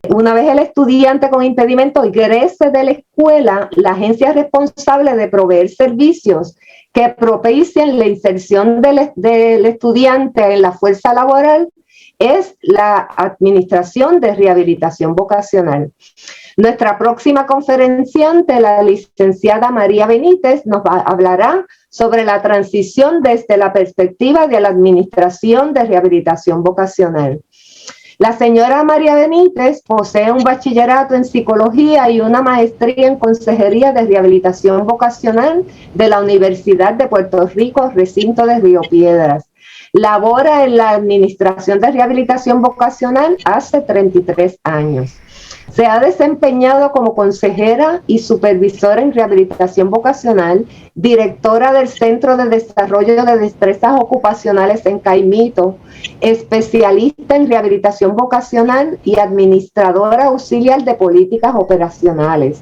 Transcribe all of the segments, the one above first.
Una vez el estudiante con impedimento egrese de la escuela, la agencia es responsable de proveer servicios que propicien la inserción del estudiante en la fuerza laboral, es la Administración de Rehabilitación Vocacional. Nuestra próxima conferenciante, la licenciada María Benítez, nos hablará sobre la transición desde la perspectiva de la Administración de Rehabilitación Vocacional. La señora María Benítez posee un bachillerato en psicología y una maestría en consejería de rehabilitación vocacional de la Universidad de Puerto Rico, recinto de Río Piedras. Labora en la Administración de Rehabilitación Vocacional hace 33 años. Se ha desempeñado como consejera y supervisora en rehabilitación vocacional, directora del Centro de Desarrollo de Destrezas Ocupacionales en Caimito, especialista en rehabilitación vocacional y administradora auxiliar de políticas operacionales.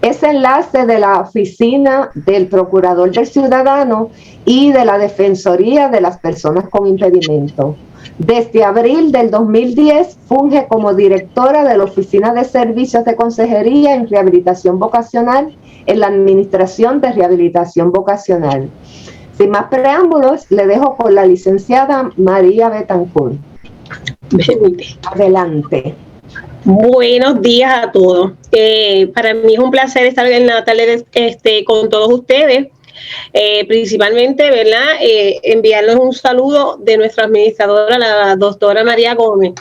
Es enlace de la Oficina del Procurador del Ciudadano y de la Defensoría de las Personas con Impedimento. Desde abril del 2010 funge como directora de la Oficina de Servicios de Consejería en Rehabilitación Vocacional en la Administración de Rehabilitación Vocacional. Sin más preámbulos, le dejo con la licenciada María Betancourt. Adelante. Buenos días a todos. Para mí es un placer estar en la tarde con todos ustedes. Principalmente, ¿verdad? Enviarles un saludo de nuestra administradora, la doctora María Gómez.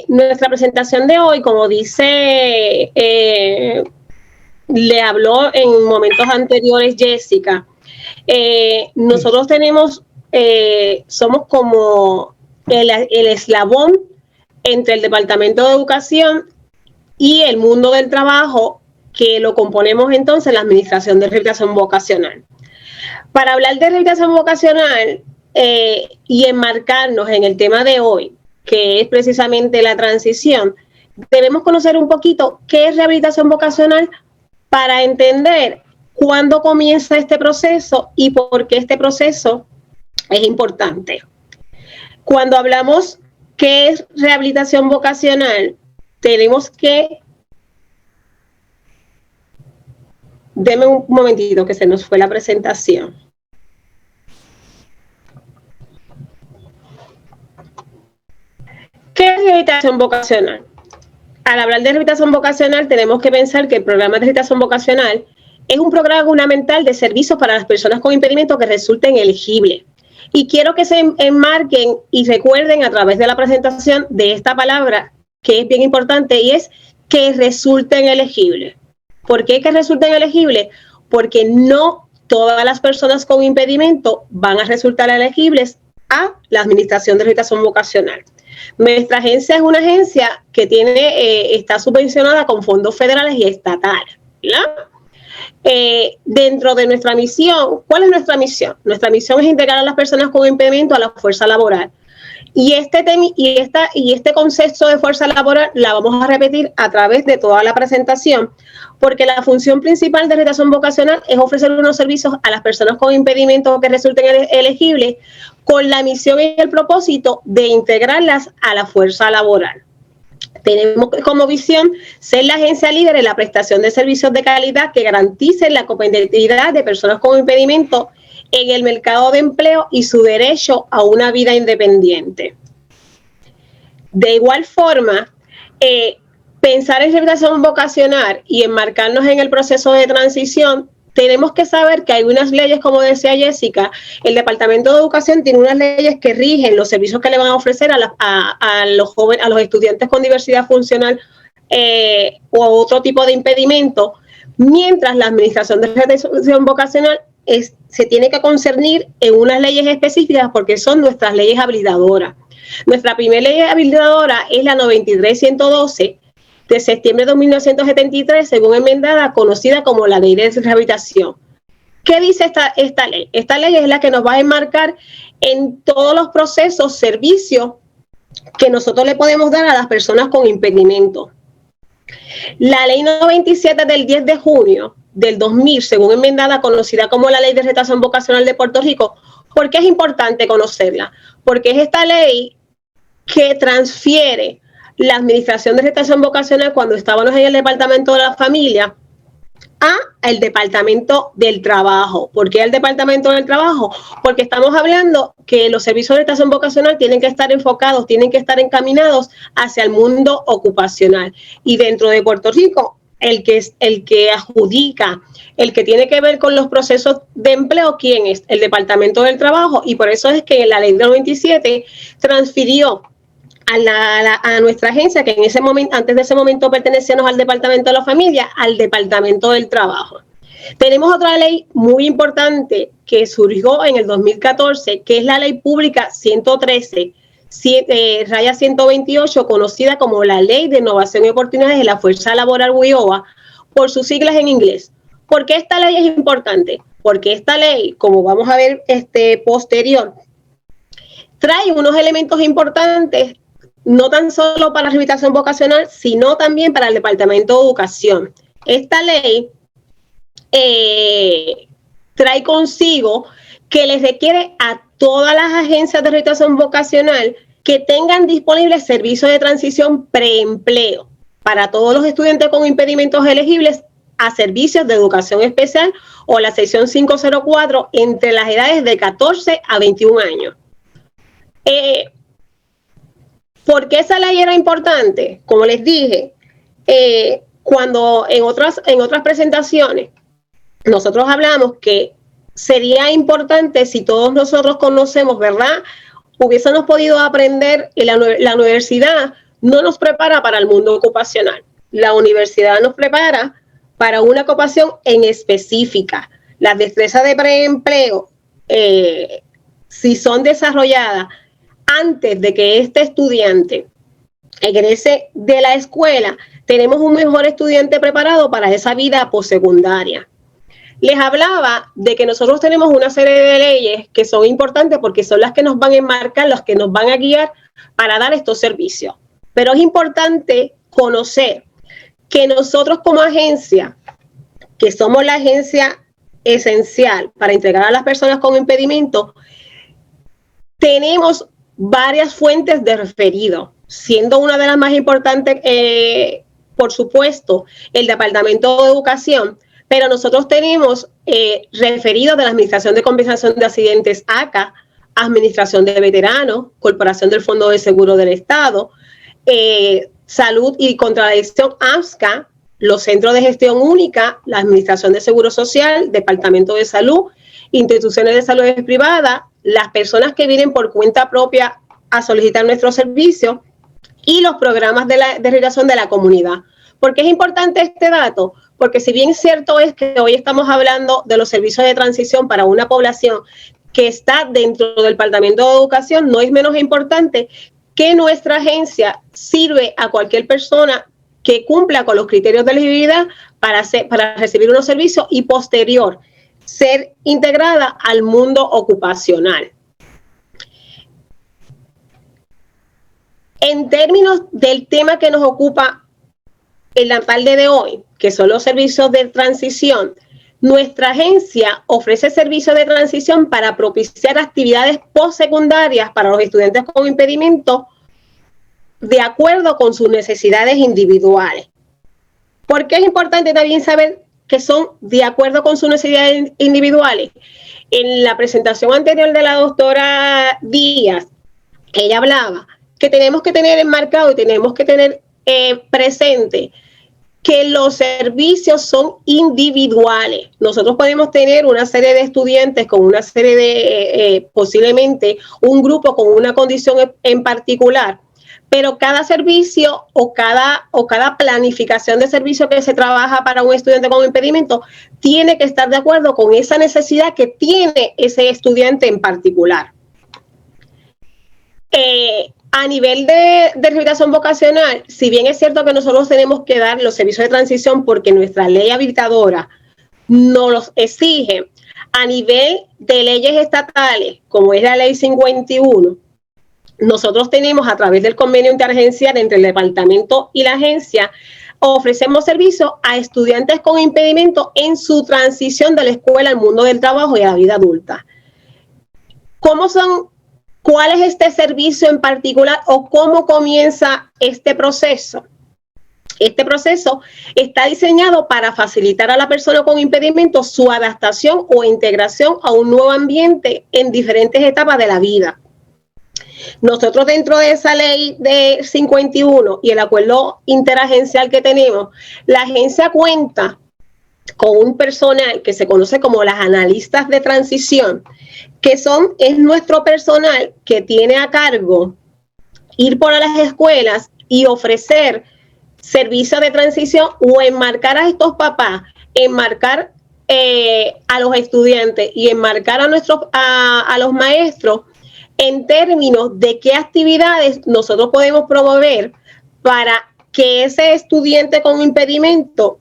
Nuestra presentación de hoy, como dice, le habló en momentos anteriores Jessica, nosotros somos como el eslabón entre el Departamento de Educación y el mundo del trabajo, que lo componemos entonces la Administración de Rehabilitación Vocacional. Para hablar de rehabilitación vocacional y enmarcarnos en el tema de hoy, que es precisamente la transición, debemos conocer un poquito qué es rehabilitación vocacional para entender cuándo comienza este proceso y por qué este proceso es importante. Cuando hablamos qué es rehabilitación vocacional, tenemos que... Deme un momentito que se nos fue la presentación. ¿Qué es rehabilitación vocacional? Al hablar de rehabilitación vocacional, tenemos que pensar que el programa de rehabilitación vocacional es un programa gubernamental de servicios para las personas con impedimento que resulten elegibles. Y quiero que se enmarquen y recuerden a través de la presentación de esta palabra, que es bien importante, y es que resulten elegibles. ¿Por qué que resulten elegibles? Porque no todas las personas con impedimento van a resultar elegibles a la Administración de Rehabilitación Vocacional. Nuestra agencia es una agencia que está subvencionada con fondos federales y estatales, ¿verdad? Dentro de nuestra misión, ¿cuál es nuestra misión? Nuestra misión es integrar a las personas con impedimento a la fuerza laboral. Y este concepto de fuerza laboral la vamos a repetir a través de toda la presentación, porque la función principal de rehabilitación vocacional es ofrecer unos servicios a las personas con impedimento que resulten elegibles, con la misión y el propósito de integrarlas a la fuerza laboral. Tenemos como visión ser la agencia líder en la prestación de servicios de calidad que garanticen la competitividad de personas con impedimento en el mercado de empleo y su derecho a una vida independiente. De igual forma, pensar en rehabilitación vocacional y enmarcarnos en el proceso de transición, tenemos que saber que hay unas leyes, como decía Jessica, el Departamento de Educación tiene unas leyes que rigen los servicios que le van a ofrecer a los jóvenes, a los estudiantes con diversidad funcional o otro tipo de impedimento, mientras la Administración de Rehabilitación Vocacional se tiene que concernir en unas leyes específicas porque son nuestras leyes habilitadoras. Nuestra primera ley habilitadora es la 93-112 de septiembre de 1973, según enmendada, conocida como la Ley de Rehabilitación. ¿Qué dice esta ley? Esta ley es la que nos va a enmarcar en todos los procesos, servicios que nosotros le podemos dar a las personas con impedimento. La Ley 97 del 10 de junio del 2000, según enmendada, conocida como la Ley de Rehabilitación Vocacional de Puerto Rico. ¿Por qué es importante conocerla? Porque es esta ley que transfiere la administración de orientación vocacional cuando estábamos en el departamento de la familia a el departamento del trabajo. ¿Por qué el departamento del trabajo? Porque estamos hablando que los servicios de orientación vocacional tienen que estar enfocados, tienen que estar encaminados hacia el mundo ocupacional. Y dentro de Puerto Rico, el que adjudica, el que tiene que ver con los procesos de empleo, ¿quién es? El departamento del trabajo. Y por eso es que la ley del 97 transfirió a nuestra agencia, que en ese momento, antes de ese momento pertenecíamos al Departamento de la Familia, al Departamento del Trabajo. Tenemos otra ley muy importante que surgió en el 2014, que es la Ley Pública 113/128, conocida como la Ley de Innovación y Oportunidades de la Fuerza Laboral WIOA, por sus siglas en inglés. ¿Por qué esta ley es importante? Porque esta ley, como vamos a ver posterior, trae unos elementos importantes no tan solo para la rehabilitación vocacional, sino también para el Departamento de Educación. Esta ley trae consigo que les requiere a todas las agencias de rehabilitación vocacional que tengan disponibles servicios de transición preempleo para todos los estudiantes con impedimentos elegibles a servicios de educación especial o la sección 504 entre las edades de 14 a 21 años. ¿Por qué esa ley era importante? Como les dije, cuando en otras presentaciones nosotros hablamos que sería importante si todos nosotros conocemos, ¿verdad? Hubiésemos podido aprender en la universidad no nos prepara para el mundo ocupacional. La universidad nos prepara para una ocupación en específica. Las destrezas de preempleo, si son desarrolladas antes de que este estudiante egrese de la escuela, tenemos un mejor estudiante preparado para esa vida postsecundaria. Les hablaba de que nosotros tenemos una serie de leyes que son importantes porque son las que nos van a enmarcar, las que nos van a guiar para dar estos servicios. Pero es importante conocer que nosotros como agencia, que somos la agencia esencial para entregar a las personas con impedimento, tenemos varias fuentes de referido, siendo una de las más importantes, por supuesto, el Departamento de Educación, pero nosotros tenemos referidos de la Administración de Compensación de Accidentes ACA, Administración de Veteranos, Corporación del Fondo de Seguro del Estado, Salud y Contradicción AMSCA, los Centros de Gestión Única, la Administración de Seguro Social, Departamento de Salud, instituciones de salud privadas, las personas que vienen por cuenta propia a solicitar nuestro servicio y los programas de rehabilitación de la comunidad. ¿Por qué es importante este dato? Porque si bien cierto es que hoy estamos hablando de los servicios de transición para una población que está dentro del Departamento de Educación, no es menos importante que nuestra agencia sirve a cualquier persona que cumpla con los criterios de elegibilidad para recibir unos servicios y posterior ser integrada al mundo ocupacional. En términos del tema que nos ocupa en la tarde de hoy, que son los servicios de transición, nuestra agencia ofrece servicios de transición para propiciar actividades postsecundarias para los estudiantes con impedimento de acuerdo con sus necesidades individuales. ¿Por qué es importante también saber que son de acuerdo con sus necesidades individuales? En la presentación anterior de la doctora Díaz, ella hablaba que tenemos que tener enmarcado y tenemos que tener presente que los servicios son individuales. Nosotros podemos tener una serie de estudiantes con una serie de, posiblemente un grupo con una condición en particular, pero cada servicio o cada planificación de servicio que se trabaja para un estudiante con impedimento tiene que estar de acuerdo con esa necesidad que tiene ese estudiante en particular. A nivel de rehabilitación vocacional, si bien es cierto que nosotros tenemos que dar los servicios de transición porque nuestra ley habilitadora nos los exige, a nivel de leyes estatales, como es la ley 51, nosotros tenemos a través del convenio interagencial entre el departamento y la agencia, ofrecemos servicios a estudiantes con impedimento en su transición de la escuela al mundo del trabajo y a la vida adulta. ¿Cómo son ¿Cuál es este servicio en particular o cómo comienza este proceso? Este proceso está diseñado para facilitar a la persona con impedimento su adaptación o integración a un nuevo ambiente en diferentes etapas de la vida. Nosotros dentro de esa ley de 51 y el acuerdo interagencial que tenemos, la agencia cuenta con un personal que se conoce como las analistas de transición, que es nuestro personal que tiene a cargo ir por las escuelas y ofrecer servicios de transición o enmarcar a estos papás, enmarcar a los estudiantes y enmarcar a los maestros en términos de qué actividades nosotros podemos promover para que ese estudiante con impedimento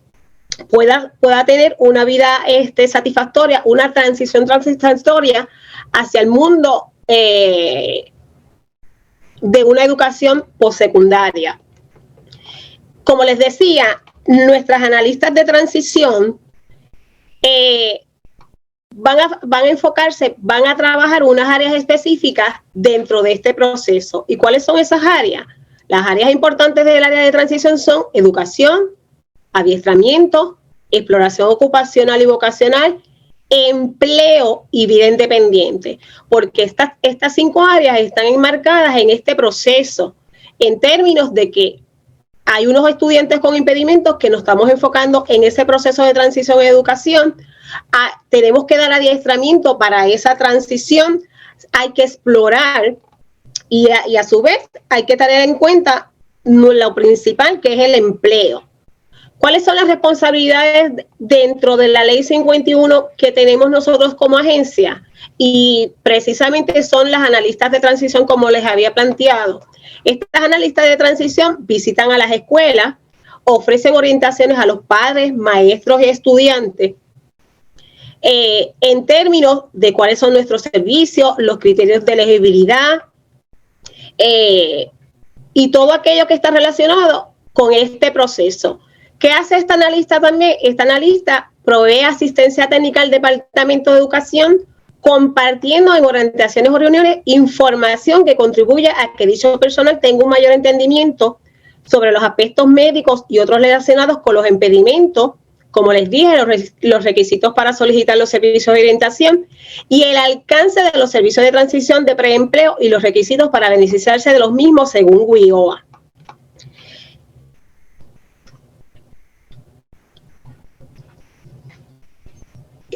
pueda tener una vida satisfactoria, una transición transitoria hacia el mundo de una educación postsecundaria. Como les decía, nuestras analistas de transición van a enfocarse, van a trabajar unas áreas específicas dentro de este proceso. ¿Y cuáles son esas áreas? Las áreas importantes del área de transición son educación, adiestramiento, exploración ocupacional y vocacional, empleo y vida independiente, porque estas 5 áreas están enmarcadas en este proceso en términos de que hay unos estudiantes con impedimentos que nos estamos enfocando en ese proceso de transición en educación. Tenemos que dar adiestramiento para esa transición, hay que explorar y a su vez hay que tener en cuenta lo principal, que es el empleo. ¿Cuáles son las responsabilidades dentro de la Ley 51 que tenemos nosotros como agencia? Y precisamente son las analistas de transición, como les había planteado. Estas analistas de transición visitan a las escuelas, ofrecen orientaciones a los padres, maestros y estudiantes en términos de cuáles son nuestros servicios, los criterios de elegibilidad y todo aquello que está relacionado con este proceso. ¿Qué hace esta analista también? Esta analista provee asistencia técnica al Departamento de Educación, compartiendo en orientaciones o reuniones información que contribuya a que dicho personal tenga un mayor entendimiento sobre los aspectos médicos y otros relacionados con los impedimentos, como les dije, los requisitos para solicitar los servicios de orientación y el alcance de los servicios de transición de preempleo y los requisitos para beneficiarse de los mismos según WIOA.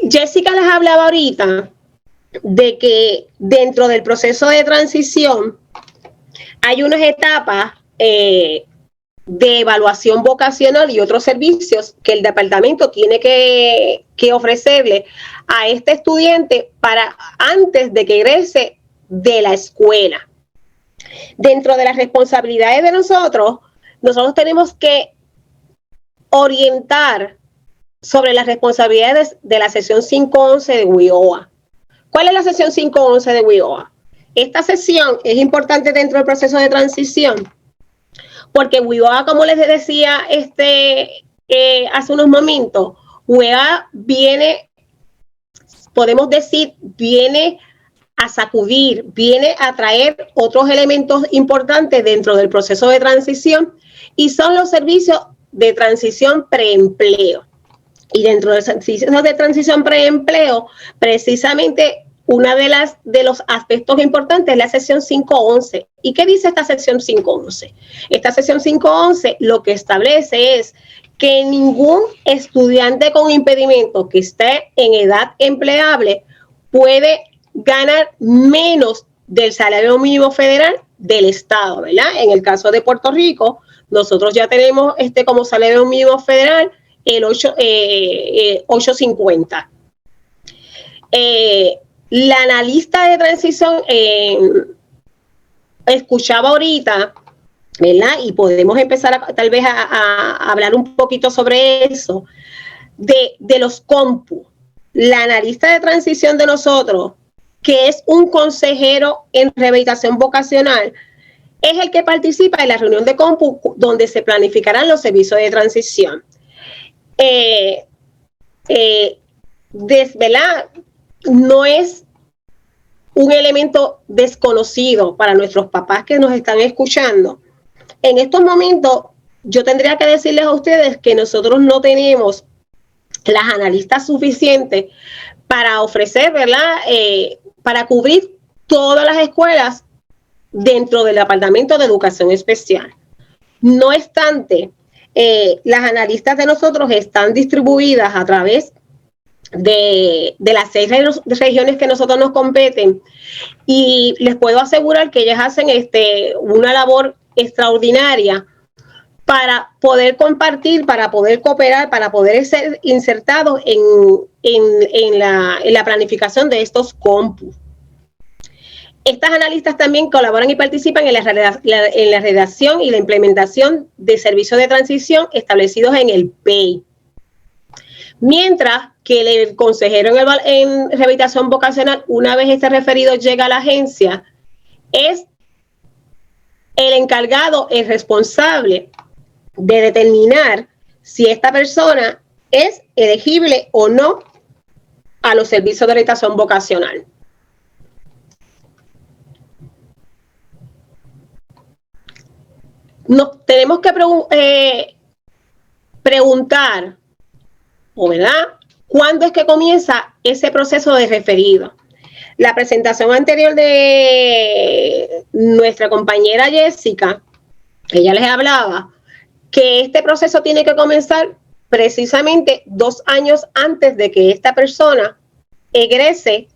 Jessica les hablaba ahorita de que dentro del proceso de transición hay unas etapas de evaluación vocacional y otros servicios que el departamento tiene que ofrecerle a este estudiante para antes de que egrese de la escuela. Dentro de las responsabilidades de nosotros tenemos que orientar sobre las responsabilidades de la sección 511 de WIOA. ¿Cuál es la sección 511 de WIOA? Esta sección es importante dentro del proceso de transición porque WIOA, como les decía hace unos momentos, WIOA viene, podemos decir, viene a sacudir, viene a traer otros elementos importantes dentro del proceso de transición y son los servicios de transición preempleo. Y dentro de los servicios de transición preempleo, precisamente una de los aspectos importantes es la sección 511. ¿Y qué dice esta sección 511? Esta sección 511 lo que establece es que ningún estudiante con impedimento que esté en edad empleable puede ganar menos del salario mínimo federal del Estado, ¿verdad? En el caso de Puerto Rico, nosotros ya tenemos como salario mínimo federal el 8.50. La analista de transición escuchaba ahorita, ¿verdad? Y podemos empezar tal vez a hablar un poquito sobre eso, de los compu. La analista de transición de nosotros, que es un consejero en rehabilitación vocacional, es el que participa en la reunión de compu donde se planificarán los servicios de transición. ¿Verdad? No es un elemento desconocido para nuestros papás que nos están escuchando. En estos momentos, yo tendría que decirles a ustedes que nosotros no tenemos las analistas suficientes para ofrecer, ¿verdad? Para cubrir todas las escuelas dentro del Departamento de Educación Especial. No obstante, las analistas de nosotros están distribuidas a través de las 6 regiones que nosotros nos competen, y les puedo asegurar que ellas hacen una labor extraordinaria para poder compartir, para poder cooperar, para poder ser insertados en la planificación de estos compus. Estas analistas también colaboran y participan en la redacción y la implementación de servicios de transición establecidos en el PEI. Mientras que el consejero en rehabilitación vocacional, una vez este referido llega a la agencia, es el encargado, el responsable de determinar si esta persona es elegible o no a los servicios de orientación vocacional. Nos tenemos que preguntar, ¿verdad?, ¿cuándo es que comienza ese proceso de referido? La presentación anterior de nuestra compañera Jessica, ella les hablaba que este proceso tiene que comenzar precisamente 2 años antes de que esta persona egrese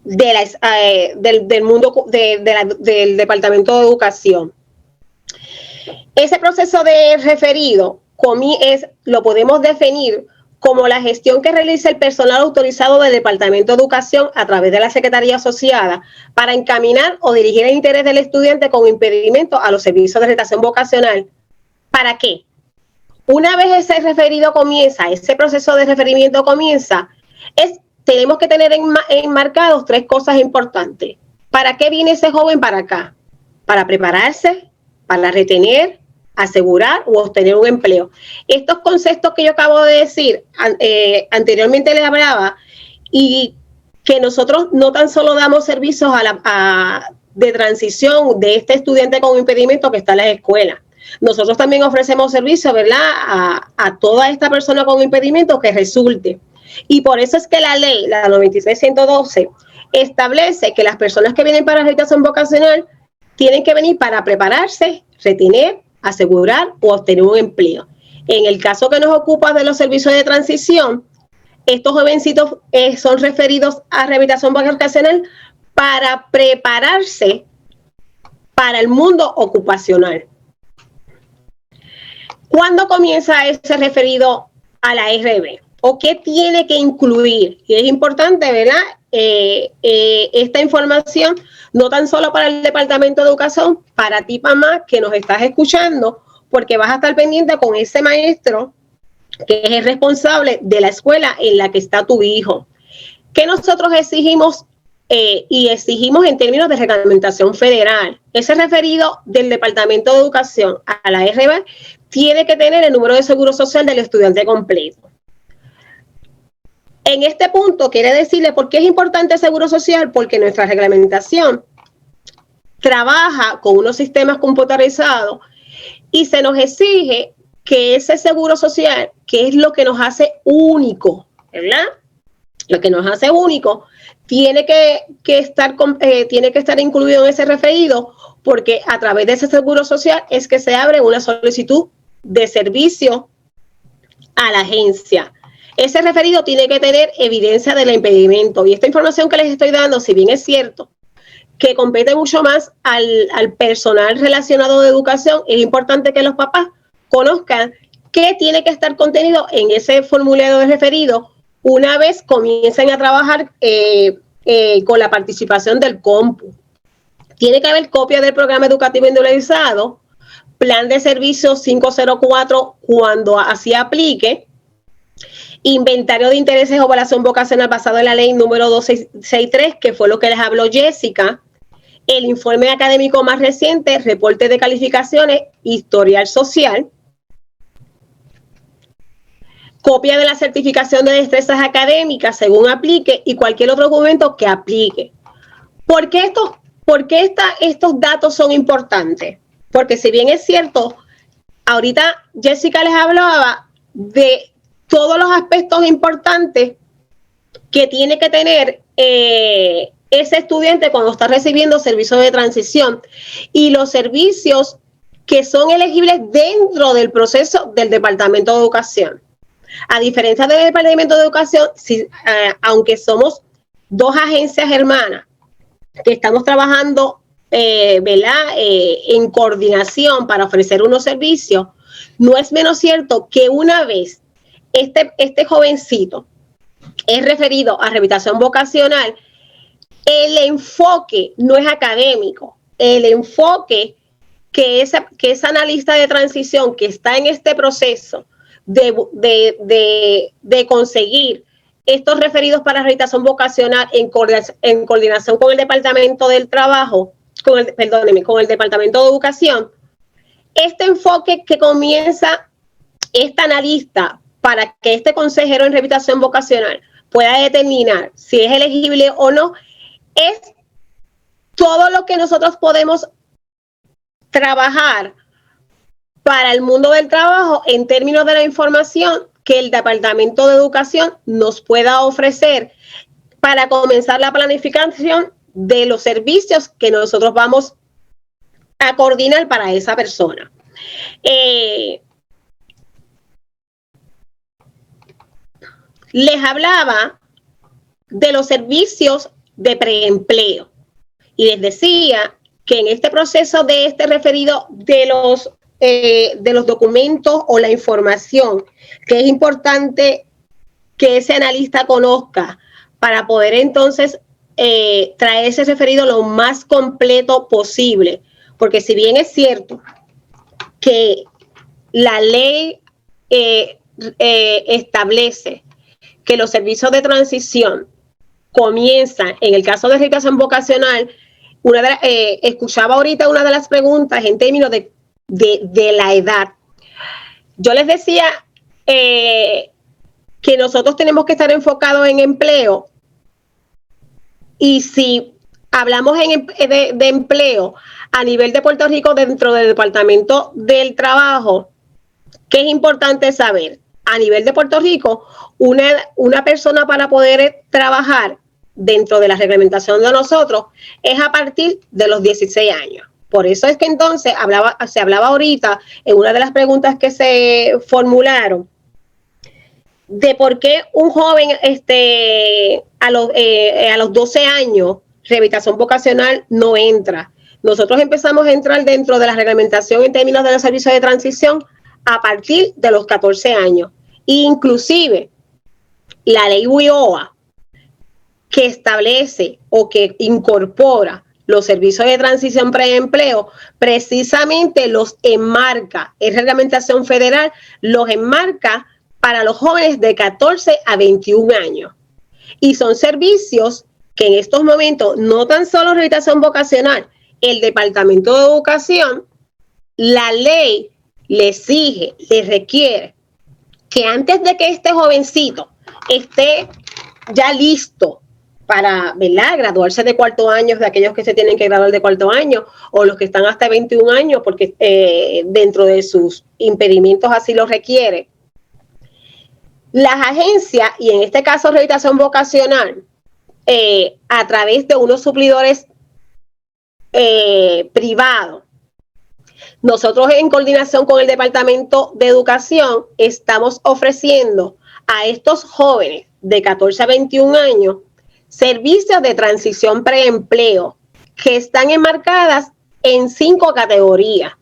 del mundo del Departamento de Educación. Ese proceso de referido lo podemos definir como la gestión que realiza el personal autorizado del Departamento de Educación a través de la Secretaría Asociada para encaminar o dirigir el interés del estudiante con impedimento a los servicios de orientación vocacional. ¿Para qué? Una vez ese referido comienza, ese proceso de referimiento comienza, tenemos que tener enmarcados 3 cosas importantes. ¿Para qué viene ese joven para acá? Para prepararse, para retener, asegurar o obtener un empleo. Estos conceptos que yo acabo de decir, anteriormente les hablaba, y que nosotros no tan solo damos servicios de transición de este estudiante con impedimento que está en las escuelas. Nosotros también ofrecemos servicios, ¿verdad?, a toda esta persona con impedimento que resulte. Y por eso es que la ley, la 96-112, establece que las personas que vienen para la rehabilitación vocacional tienen que venir para prepararse, retener, asegurar o obtener un empleo. En el caso que nos ocupa de los servicios de transición, estos jovencitos son referidos a rehabilitación vocacional para prepararse para el mundo ocupacional. ¿Cuándo comienza ese referido a la RB? ¿O qué tiene que incluir? Y es importante, ¿verdad?, esta información, no tan solo para el Departamento de Educación, para ti, mamá, que nos estás escuchando, porque vas a estar pendiente con ese maestro que es el responsable de la escuela en la que está tu hijo. ¿Qué nosotros exigimos y exigimos en términos de reglamentación federal? Ese referido del Departamento de Educación a la RB tiene que tener el número de seguro social del estudiante completo. En este punto, quiere decirle por qué es importante el seguro social, porque nuestra reglamentación trabaja con unos sistemas computarizados y se nos exige que ese seguro social, que es lo que nos hace único, ¿verdad?, lo que nos hace único, tiene que estar incluido en ese referido, porque a través de ese seguro social es que se abre una solicitud de servicio a la agencia. Ese referido tiene que tener evidencia del impedimento, y esta información que les estoy dando, si bien es cierto que compete mucho más al personal relacionado de educación, es importante que los papás conozcan qué tiene que estar contenido en ese formulario de referido una vez comiencen a trabajar con la participación del compu. Tiene que haber copia del programa educativo individualizado, plan de servicios 504 cuando así aplique, inventario de intereses o evaluación vocacional basado en la ley número 263, que fue lo que les habló Jessica, el informe académico más reciente, reporte de calificaciones, historial social, copia de la certificación de destrezas académicas según aplique y cualquier otro documento que aplique. ¿Por qué estos datos son importantes? Porque si bien es cierto, ahorita Jessica les hablaba de todos los aspectos importantes que tiene que tener ese estudiante cuando está recibiendo servicios de transición y los servicios que son elegibles dentro del proceso del Departamento de Educación. A diferencia del Departamento de Educación, aunque somos dos agencias hermanas que estamos trabajando en coordinación para ofrecer unos servicios, no es menos cierto que una vez este jovencito es referido a rehabilitación vocacional, el enfoque no es académico, el enfoque que esa analista de transición que está en este proceso de conseguir estos referidos para rehabilitación vocacional en coordinación con el Departamento del Trabajo, con el Departamento de Educación, este enfoque que comienza esta analista para que este consejero en rehabilitación vocacional pueda determinar si es elegible o no, es todo lo que nosotros podemos trabajar para el mundo del trabajo en términos de la información que el Departamento de Educación nos pueda ofrecer para comenzar la planificación de los servicios que nosotros vamos a coordinar para esa persona. Les hablaba de los servicios de preempleo y les decía que en este proceso de este referido de los documentos o la información que es importante que ese analista conozca para poder entonces traer ese referido lo más completo posible, porque si bien es cierto que la ley establece que los servicios de transición comienzan, en el caso de rehabilitación vocacional, escuchaba ahorita una de las preguntas en términos de la edad. Yo les decía que nosotros tenemos que estar enfocados en empleo, y si hablamos de empleo a nivel de Puerto Rico dentro del Departamento del Trabajo, ¿qué es importante saber? A nivel de Puerto Rico, una persona para poder trabajar dentro de la reglamentación de nosotros es a partir de los 16 años. Por eso es que entonces se hablaba ahorita en una de las preguntas que se formularon de por qué un joven a los 12 años rehabilitación vocacional no entra. Nosotros empezamos a entrar dentro de la reglamentación en términos de los servicios de transición a partir de los 14 años. Inclusive la ley WIOA, que establece o que incorpora los servicios de transición preempleo, precisamente los enmarca, es reglamentación federal, los enmarca para los jóvenes de 14 a 21 años. Y son servicios que en estos momentos, no tan solo rehabilitación vocacional, el Departamento de Educación, la ley le exige, le requiere que antes de que este jovencito esté ya listo para, ¿verdad?, graduarse de cuarto año, de aquellos que se tienen que graduar de cuarto año, o los que están hasta 21 años, porque dentro de sus impedimentos así lo requiere. Las agencias, y en este caso rehabilitación vocacional, a través de unos suplidores privados, nosotros en coordinación con el Departamento de Educación estamos ofreciendo a estos jóvenes de 14 a 21 años servicios de transición preempleo que están enmarcadas en 5 categorías.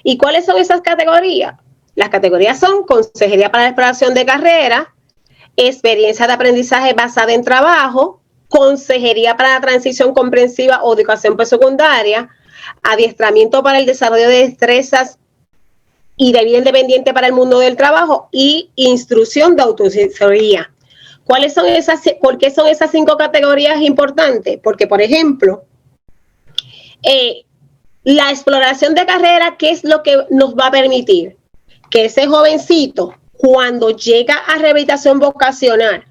¿Y cuáles son esas categorías? Las categorías son consejería para la exploración de carrera, experiencia de aprendizaje basada en trabajo, consejería para la transición comprensiva o educación postsecundaria, adiestramiento para el desarrollo de destrezas y de vida independiente para el mundo del trabajo y instrucción de autoasesoría. ¿Cuáles son ¿Por qué son esas 5 categorías importantes? Porque, por ejemplo, la exploración de carrera, ¿qué es lo que nos va a permitir? Que ese jovencito, cuando llega a rehabilitación vocacional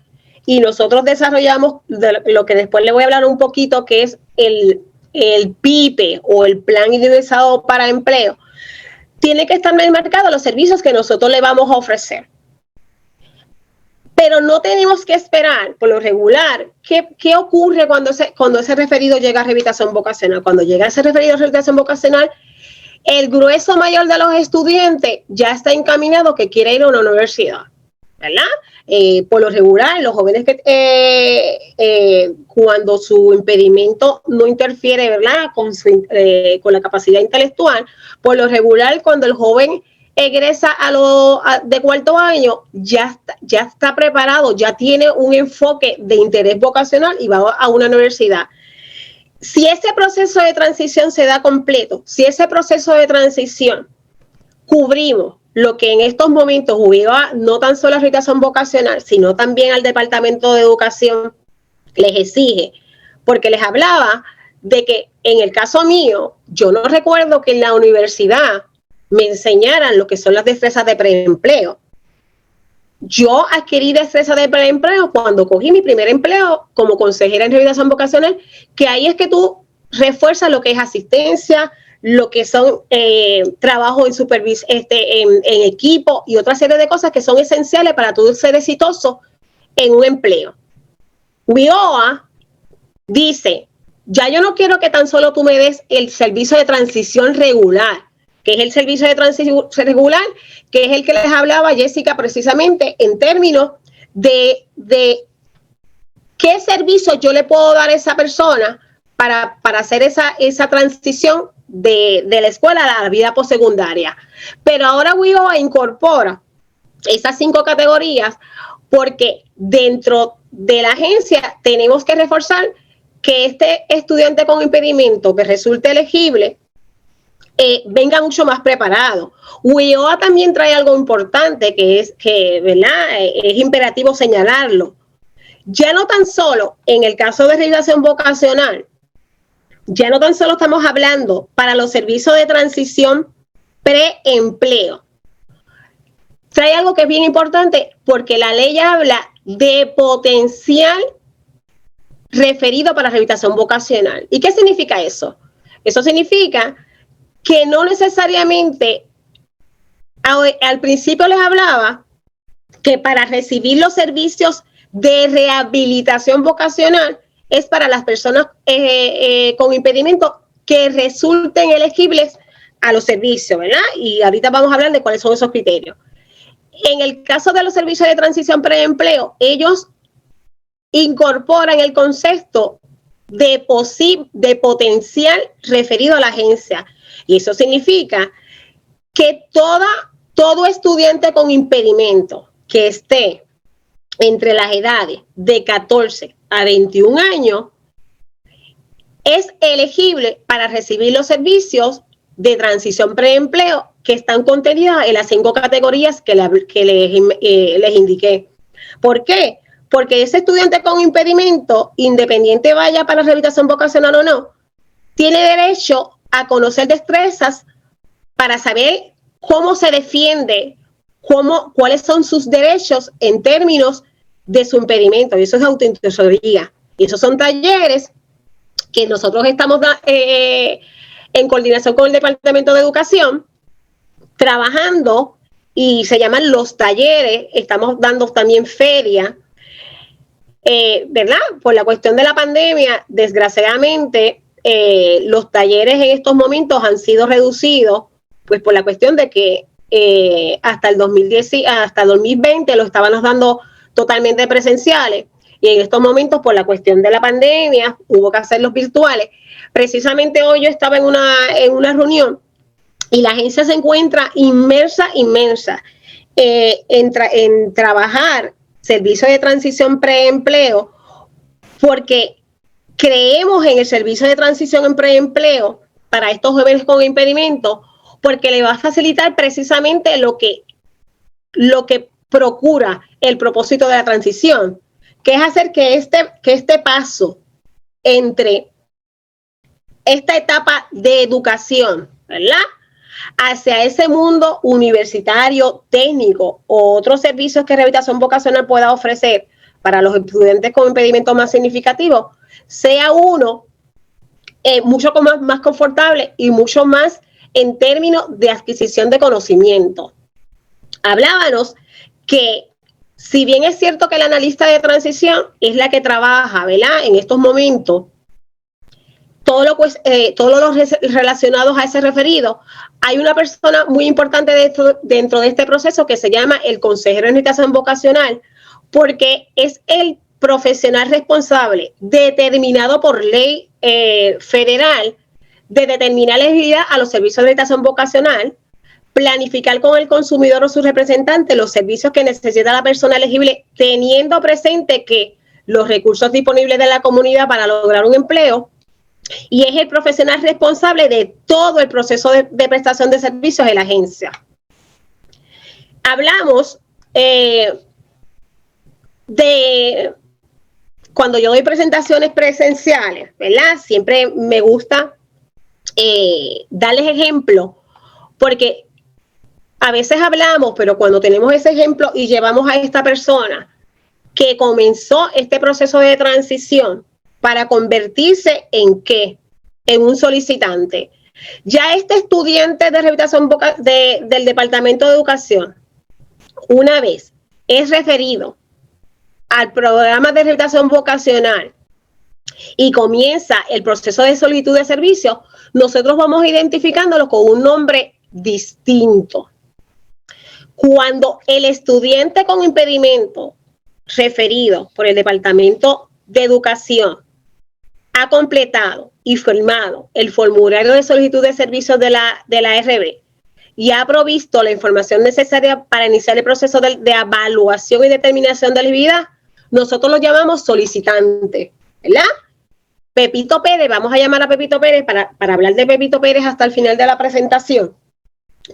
y nosotros desarrollamos lo que después le voy a hablar un poquito, que es el PIPE o el Plan Individualizado para Empleo, tiene que estar enmarcado los servicios que nosotros le vamos a ofrecer. Pero no tenemos que esperar, por lo regular, ¿qué ocurre cuando ese referido llega a rehabilitación vocacional? Cuando llega ese referido a rehabilitación vocacional, el grueso mayor de los estudiantes ya está encaminado que quiere ir a una universidad, ¿verdad? Por lo regular, los jóvenes que cuando su impedimento no interfiere, ¿verdad?, con la capacidad intelectual, por lo regular, cuando el joven egresa de cuarto año, ya está preparado, ya tiene un enfoque de interés vocacional y va a una universidad. Si ese proceso de transición se da completo, si ese proceso de transición cubrimos lo que en estos momentos UBIOA, no tan solo a rehabilitación vocacional, sino también al Departamento de Educación les exige, porque les hablaba de que en el caso mío, yo no recuerdo que en la universidad me enseñaran lo que son las destrezas de preempleo. Yo adquirí destrezas de preempleo cuando cogí mi primer empleo como consejera en rehabilitación vocacional, que ahí es que tú refuerzas lo que es asistencia, lo que son trabajo en supervisión, en equipo y otra serie de cosas que son esenciales para tú ser exitoso en un empleo. UBIOA dice, ya yo no quiero que tan solo tú me des el servicio de transición regular, que es el servicio de transición regular, que es el que les hablaba Jessica precisamente en términos de qué servicio yo le puedo dar a esa persona para hacer esa transición de la escuela a la vida postsecundaria. Pero ahora UBIOA incorpora esas 5 categorías porque dentro de la agencia tenemos que reforzar que este estudiante con impedimento que resulte elegible venga mucho más preparado. UBIOA también trae algo importante ¿verdad? Es imperativo señalarlo. Ya no tan solo en el caso de rehabilitación vocacional, ya no tan solo estamos hablando para los servicios de transición preempleo. Trae algo que es bien importante porque la ley habla de potencial referido para rehabilitación vocacional. ¿Y qué significa eso? Eso significa que no necesariamente, al principio les hablaba que para recibir los servicios de rehabilitación vocacional es para las personas con impedimento que resulten elegibles a los servicios, ¿verdad? Y ahorita vamos a hablar de cuáles son esos criterios. En el caso de los servicios de transición preempleo, ellos incorporan el concepto de potencial referido a la agencia. Y eso significa que todo estudiante con impedimento que esté entre las edades de 14 a 21 años es elegible para recibir los servicios de transición preempleo que están contenidas en las 5 categorías que les indiqué. ¿Por qué? Porque ese estudiante con impedimento, independiente vaya para rehabilitación vocacional o no, tiene derecho a conocer destrezas para saber cómo se defiende, cuáles son sus derechos en términos de su impedimento. Y eso es autoinstructoría. Y esos son talleres que nosotros estamos en coordinación con el Departamento de Educación, trabajando, y se llaman los talleres. Estamos dando también feria, ¿verdad? Por la cuestión de la pandemia, desgraciadamente, los talleres en estos momentos han sido reducidos, pues por la cuestión de que hasta el 2020 lo estaban dando totalmente presenciales, y en estos momentos por la cuestión de la pandemia hubo que hacerlos virtuales. Precisamente hoy yo estaba en una reunión y la agencia se encuentra inmersa en trabajar servicios de transición preempleo, porque creemos en el servicio de transición en preempleo para estos jóvenes con impedimento, porque le va a facilitar precisamente lo que procura el propósito de la transición, que es hacer que este paso entre esta etapa de educación, ¿verdad?, hacia ese mundo universitario, técnico o otros servicios que rehabilitación vocacional pueda ofrecer para los estudiantes con impedimentos más significativos, sea uno mucho más confortable y mucho más en términos de adquisición de conocimiento. Hablábamos que si bien es cierto que la analista de transición es la que trabaja, ¿verdad?, en estos momentos, todo lo relacionados a ese referido, hay una persona muy importante dentro de este proceso que se llama el consejero de orientación vocacional, porque es el profesional responsable determinado por ley federal de determinar la elegibilidad a los servicios de orientación vocacional, planificar con el consumidor o su representante los servicios que necesita la persona elegible, teniendo presente que los recursos disponibles de la comunidad para lograr un empleo, y es el profesional responsable de todo el proceso de prestación de servicios de la agencia. Hablamos de cuando yo doy presentaciones presenciales, ¿verdad? Siempre me gusta darles ejemplos, porque a veces hablamos, pero cuando tenemos ese ejemplo y llevamos a esta persona que comenzó este proceso de transición para convertirse ¿en qué? En un solicitante. Ya este estudiante de rehabilitación del Departamento de Educación, una vez es referido al programa de rehabilitación vocacional y comienza el proceso de solicitud de servicio, nosotros vamos identificándolo con un nombre distinto. Cuando el estudiante con impedimento referido por el Departamento de Educación ha completado y firmado el formulario de solicitud de servicios de la RB y ha provisto la información necesaria para iniciar el proceso de evaluación y determinación de elegibilidad, nosotros lo llamamos solicitante, ¿verdad? Pepito Pérez, vamos a llamar a Pepito Pérez para hablar de Pepito Pérez hasta el final de la presentación.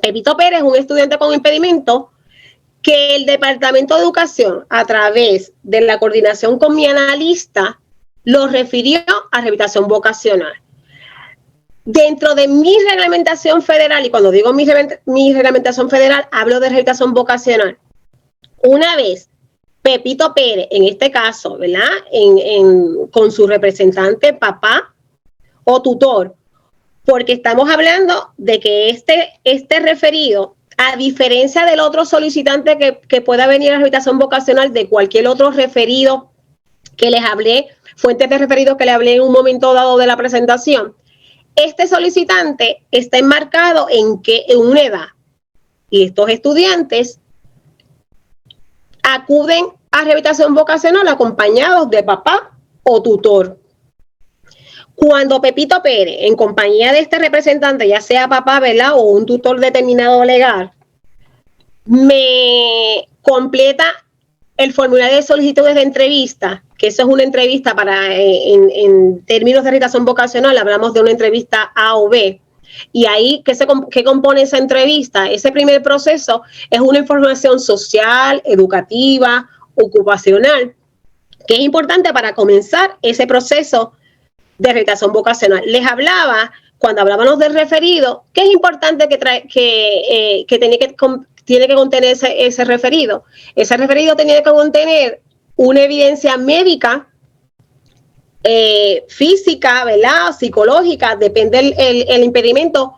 Pepito Pérez es un estudiante con impedimento que el Departamento de Educación, a través de la coordinación con mi analista, lo refirió a rehabilitación vocacional. Dentro de mi reglamentación federal, y cuando digo mi reglamentación federal, hablo de rehabilitación vocacional. Una vez Pepito Pérez, en este caso, ¿verdad?, con su representante, papá o tutor, porque estamos hablando de que este referido, a diferencia del otro solicitante que pueda venir a rehabilitación vocacional, de cualquier otro referido que les hablé, fuentes de referidos que le hablé en un momento dado de la presentación, este solicitante está enmarcado en una edad, y estos estudiantes acuden a rehabilitación vocacional acompañados de papá o tutor. Cuando Pepito Pérez, en compañía de este representante, ya sea papá, ¿verdad?, o un tutor determinado legal, me completa el formulario de solicitudes de entrevista, que eso es una entrevista en términos de rehabilitación vocacional, hablamos de una entrevista A o B, y ahí, ¿qué compone esa entrevista? Ese primer proceso es una información social, educativa, ocupacional, que es importante para comenzar ese proceso de rehabilitación vocacional. Les hablaba, cuando hablábamos del referido, que es importante que tiene que contener ese referido. Ese referido tiene que contener una evidencia médica, física, ¿verdad?, psicológica, depende el impedimento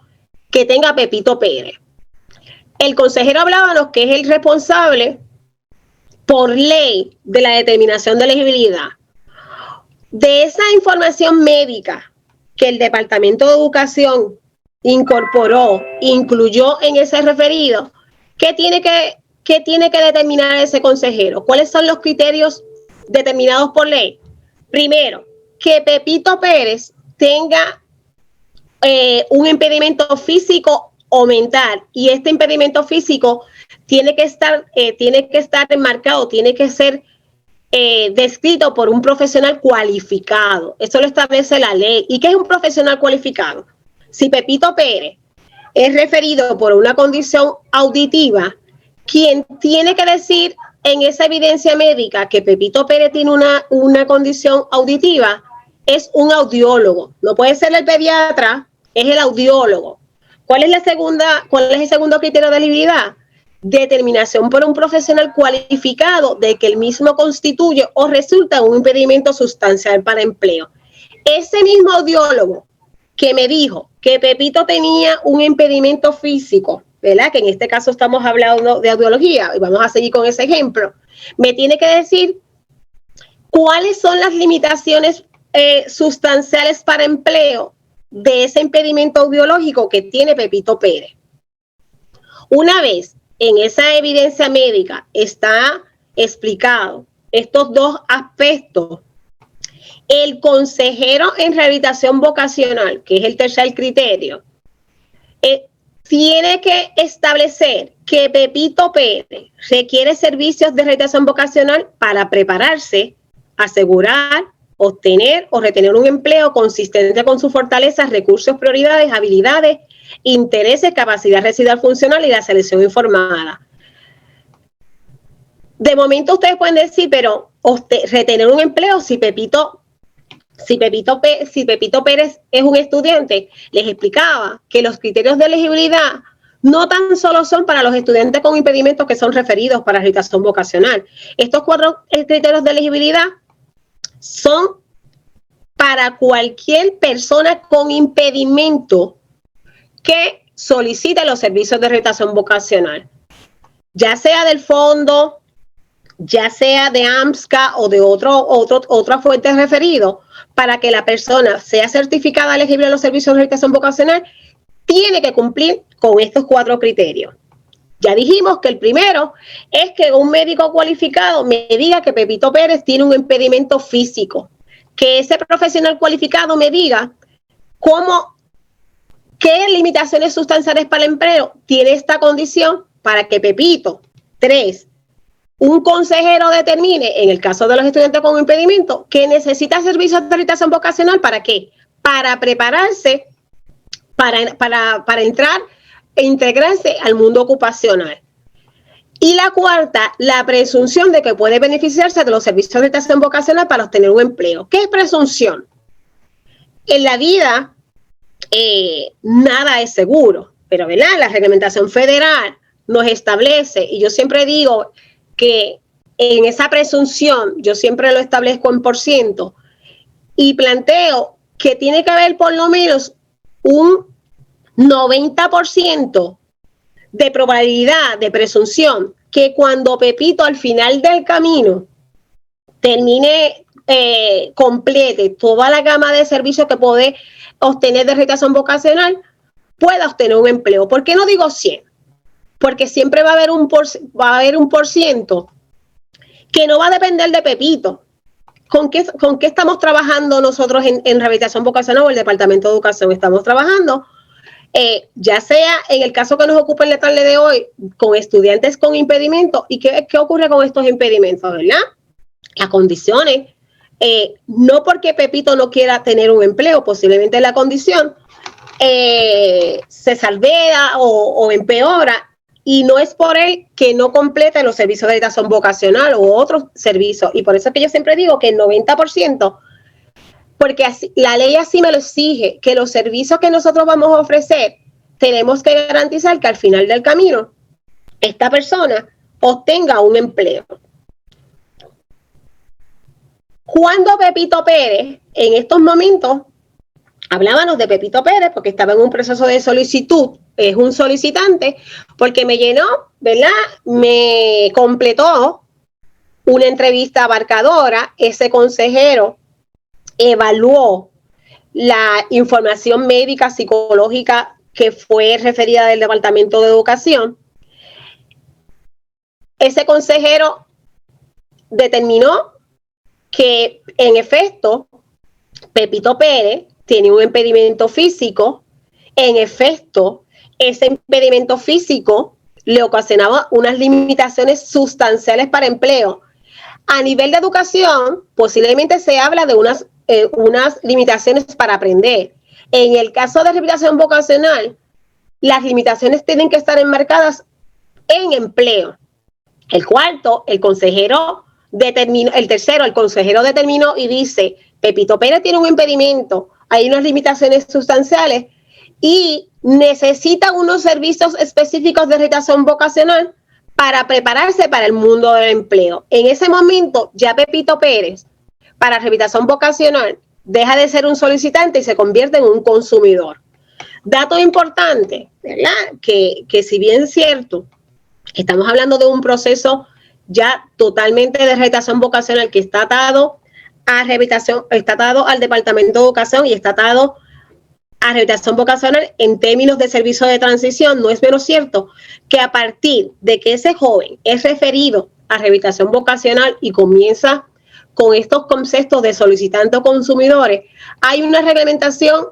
que tenga Pepito Pérez. El consejero hablábamos que es el responsable por ley de la determinación de elegibilidad. De esa información médica que el Departamento de Educación incluyó en ese referido, ¿qué tiene que determinar ese consejero? ¿Cuáles son los criterios determinados por ley? Primero, que Pepito Pérez tenga un impedimento físico o mental, y este impedimento físico tiene que estar enmarcado, tiene que ser descrito por un profesional cualificado. Eso lo establece la ley. ¿Y qué es un profesional cualificado? Si Pepito Pérez es referido por una condición auditiva, quien tiene que decir en esa evidencia médica que Pepito Pérez tiene una condición auditiva es un audiólogo. No puede ser el pediatra, es el audiólogo. ¿Cuál es el segundo criterio de elegibilidad? Determinación por un profesional cualificado de que el mismo constituye o resulta un impedimento sustancial para empleo. Ese mismo audiólogo que me dijo que Pepito tenía un impedimento físico, ¿verdad? Que en este caso estamos hablando de audiología y vamos a seguir con ese ejemplo, me tiene que decir cuáles son las limitaciones sustanciales para empleo de ese impedimento audiológico que tiene Pepito Pérez. Una vez en esa evidencia médica está explicado estos dos aspectos, el consejero en rehabilitación vocacional, que es el tercer criterio, tiene que establecer que Pepito Pérez requiere servicios de rehabilitación vocacional para prepararse, asegurar, obtener o retener un empleo consistente con sus fortalezas, recursos, prioridades, habilidades, intereses, capacidad residual funcional y la selección informada. De momento ustedes pueden decir, pero retener un empleo si Pepito Pérez es un estudiante. Les explicaba que los criterios de elegibilidad no tan solo son para los estudiantes con impedimentos que son referidos para rehabilitación vocacional. Estos 4 criterios de elegibilidad son para cualquier persona con impedimento que solicite los servicios de rehabilitación vocacional, ya sea del fondo, ya sea de AMSCA o de otra fuente referido, para que la persona sea certificada elegible a los servicios de rehabilitación vocacional, tiene que cumplir con estos 4 criterios. Ya dijimos que el primero es que un médico cualificado me diga que Pepito Pérez tiene un impedimento físico, que ese profesional cualificado me diga qué limitaciones sustanciales para el empleo tiene esta condición para que Pepito. 3, un consejero determine, en el caso de los estudiantes con impedimento, que necesita servicios de rehabilitación vocacional. ¿Para qué? Para prepararse, para entrar e integrarse al mundo ocupacional. Y la 4, la presunción de que puede beneficiarse de los servicios de rehabilitación vocacional para obtener un empleo. ¿Qué es presunción? En la vida nada es seguro, pero ¿verdad? La reglamentación federal nos establece, y yo siempre digo que en esa presunción, yo siempre lo establezco en %, y planteo que tiene que haber por lo menos un 90% de probabilidad de presunción que cuando Pepito al final del camino termine, complete toda la gama de servicios que puede obtener de rehabilitación vocacional, pueda obtener un empleo. ¿Por qué no digo 100? Porque siempre va a haber un % que no va a depender de Pepito. ¿Con qué estamos trabajando nosotros en rehabilitación vocacional o el Departamento de Educación? Estamos trabajando, ya sea en el caso que nos ocupa en la tarde de hoy, con estudiantes con impedimentos. ¿Y qué ocurre con estos impedimentos, verdad? Las condiciones, no porque Pepito no quiera tener un empleo, posiblemente la condición se salvea o empeora, y no es por él que no complete los servicios de rehabilitación vocacional u otros servicios. Y por eso es que yo siempre digo que el 90%, porque así, la ley así me lo exige, que los servicios que nosotros vamos a ofrecer, tenemos que garantizar que al final del camino esta persona obtenga un empleo. Cuando Pepito Pérez, en estos momentos, hablábamos de Pepito Pérez porque estaba en un proceso de solicitud, es un solicitante, porque me llenó, ¿verdad? Me completó una entrevista abarcadora. Ese consejero evaluó la información médica, psicológica que fue referida del Departamento de Educación. Ese consejero determinó que, en efecto, Pepito Pérez tiene un impedimento físico. En efecto, ese impedimento físico le ocasionaba unas limitaciones sustanciales para empleo. A nivel de educación, posiblemente se habla de unas limitaciones para aprender. En el caso de rehabilitación vocacional, las limitaciones tienen que estar enmarcadas en empleo. El consejero determinó y dice: Pepito Pérez tiene un impedimento, hay unas limitaciones sustanciales y necesita unos servicios específicos de rehabilitación vocacional para prepararse para el mundo del empleo. En ese momento, ya Pepito Pérez, para rehabilitación vocacional, deja de ser un solicitante y se convierte en un consumidor. Dato importante, ¿verdad? Que si bien es cierto, estamos hablando de un proceso ya totalmente de rehabilitación vocacional que está atado a rehabilitación, está atado al Departamento de Educación y está atado a rehabilitación vocacional en términos de servicio de transición, no es menos cierto que a partir de que ese joven es referido a rehabilitación vocacional y comienza con estos conceptos de solicitantes o consumidores, hay una reglamentación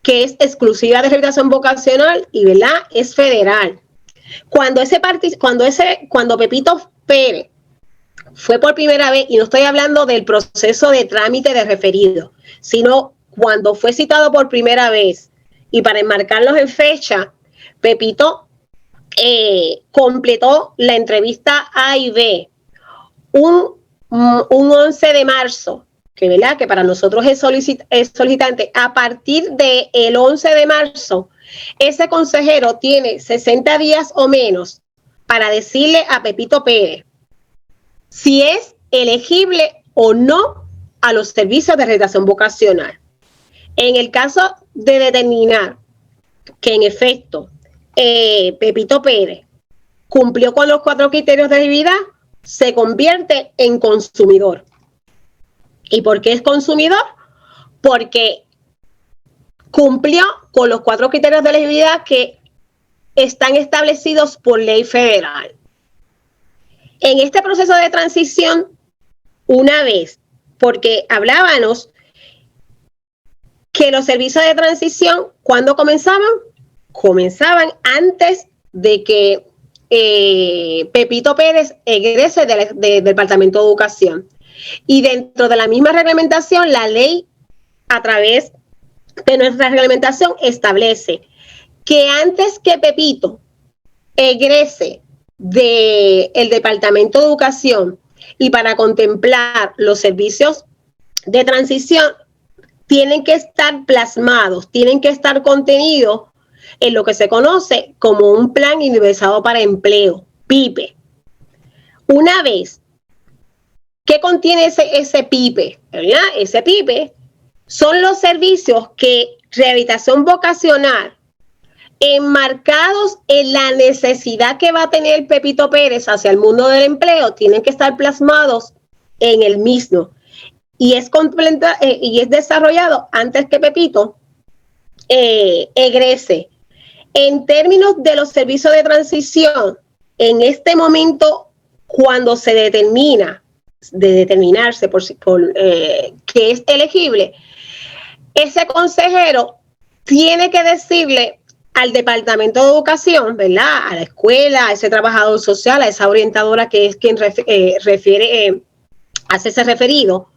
que es exclusiva de rehabilitación vocacional y, ¿verdad?, es federal. Cuando Pepito Pérez fue por primera vez, y no estoy hablando del proceso de trámite de referido, sino cuando fue citado por primera vez, y para enmarcarlos en fecha, Pepito completó la entrevista A y B un 11 de marzo, que, ¿verdad?, que para nosotros es solicitante. A partir del 11 de marzo, ese consejero tiene 60 días o menos para decirle a Pepito Pérez si es elegible o no a los servicios de rehabilitación vocacional. En el caso de determinar que en efecto Pepito Pérez cumplió con los 4 criterios de elegibilidad, se convierte en consumidor. ¿Y por qué es consumidor? Porque cumplió con los 4 criterios de elegibilidad que están establecidos por ley federal. En este proceso de transición, una vez, porque hablábamos que los servicios de transición, ¿cuándo comenzaban? Comenzaban antes de que Pepito Pérez egrese del Departamento de Educación. Y dentro de la misma reglamentación, la ley, a través de nuestra reglamentación, establece que antes que Pepito egrese del Departamento de Educación y para contemplar los servicios de transición, tienen que estar plasmados, tienen que estar contenidos en lo que se conoce como un plan individualizado para empleo, PIPE. Una vez que contiene ese PIPE, ¿verdad? Ese PIPE son los servicios que rehabilitación vocacional, enmarcados en la necesidad que va a tener Pepito Pérez hacia el mundo del empleo, tienen que estar plasmados en el mismo. Y es desarrollado antes que Pepito egrese. En términos de los servicios de transición, en este momento, cuando se determinarse que es elegible, ese consejero tiene que decirle al Departamento de Educación, ¿verdad?, a la escuela, a ese trabajador social, a esa orientadora que es quien hace ese referido,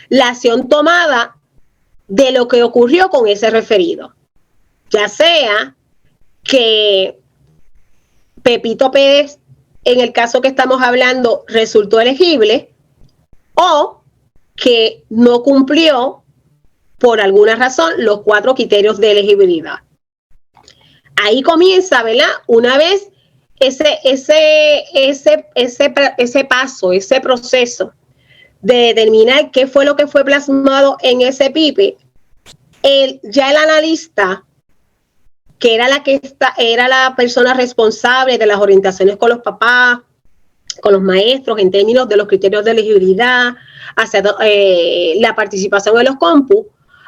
la acción tomada de lo que ocurrió con ese referido. Ya sea que Pepito Pérez, en el caso que estamos hablando, resultó elegible, o que no cumplió por alguna razón los 4 criterios de elegibilidad. Ahí comienza, ¿verdad?, una vez ese paso, ese proceso de determinar qué fue lo que fue plasmado en ese PIPE, ya el analista, que era la persona responsable de las orientaciones con los papás, con los maestros, en términos de los criterios de elegibilidad, hacia la participación en los compus,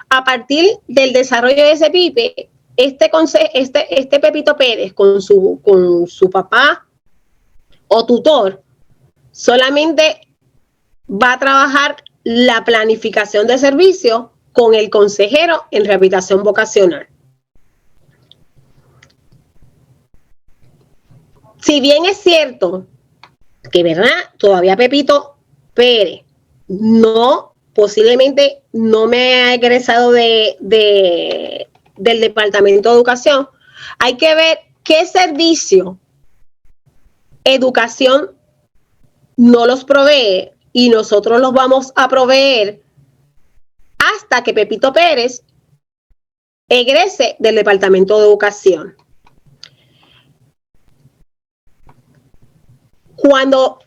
a partir del desarrollo de ese PIPE, este Pepito Pérez con su papá o tutor solamente va a trabajar la planificación de servicios con el consejero en rehabilitación vocacional. Si bien es cierto que, ¿verdad?, todavía Pepito Pérez posiblemente no me ha egresado del Departamento de Educación, hay que ver qué servicio educación no los provee y nosotros los vamos a proveer hasta que Pepito Pérez egrese del Departamento de Educación. Cuando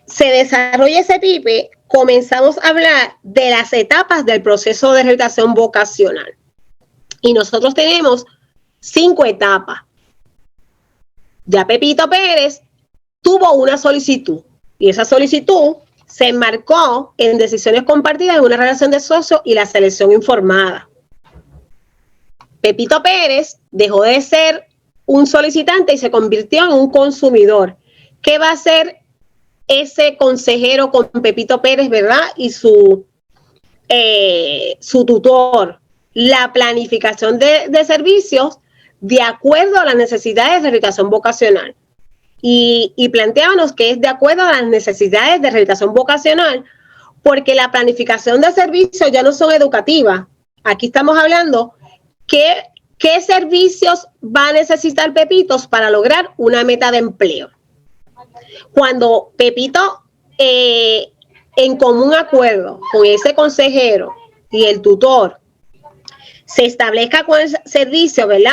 se desarrolla ese PIPE, comenzamos a hablar de las etapas del proceso de rehabilitación vocacional. Y nosotros tenemos 5 etapas. Ya Pepito Pérez tuvo una solicitud y esa solicitud se enmarcó en decisiones compartidas en una relación de socios y la selección informada. Pepito Pérez dejó de ser un solicitante y se convirtió en un consumidor. ¿Qué va a hacer ese consejero con Pepito Pérez, verdad? Y su tutor. La planificación de servicios de acuerdo a las necesidades de rehabilitación vocacional. Y planteábamos que es de acuerdo a las necesidades de rehabilitación vocacional, porque la planificación de servicios ya no son educativas. Aquí estamos hablando qué servicios va a necesitar Pepitos para lograr una meta de empleo. Cuando Pepito, en común acuerdo con ese consejero y el tutor, se establezca con el servicio, ¿verdad?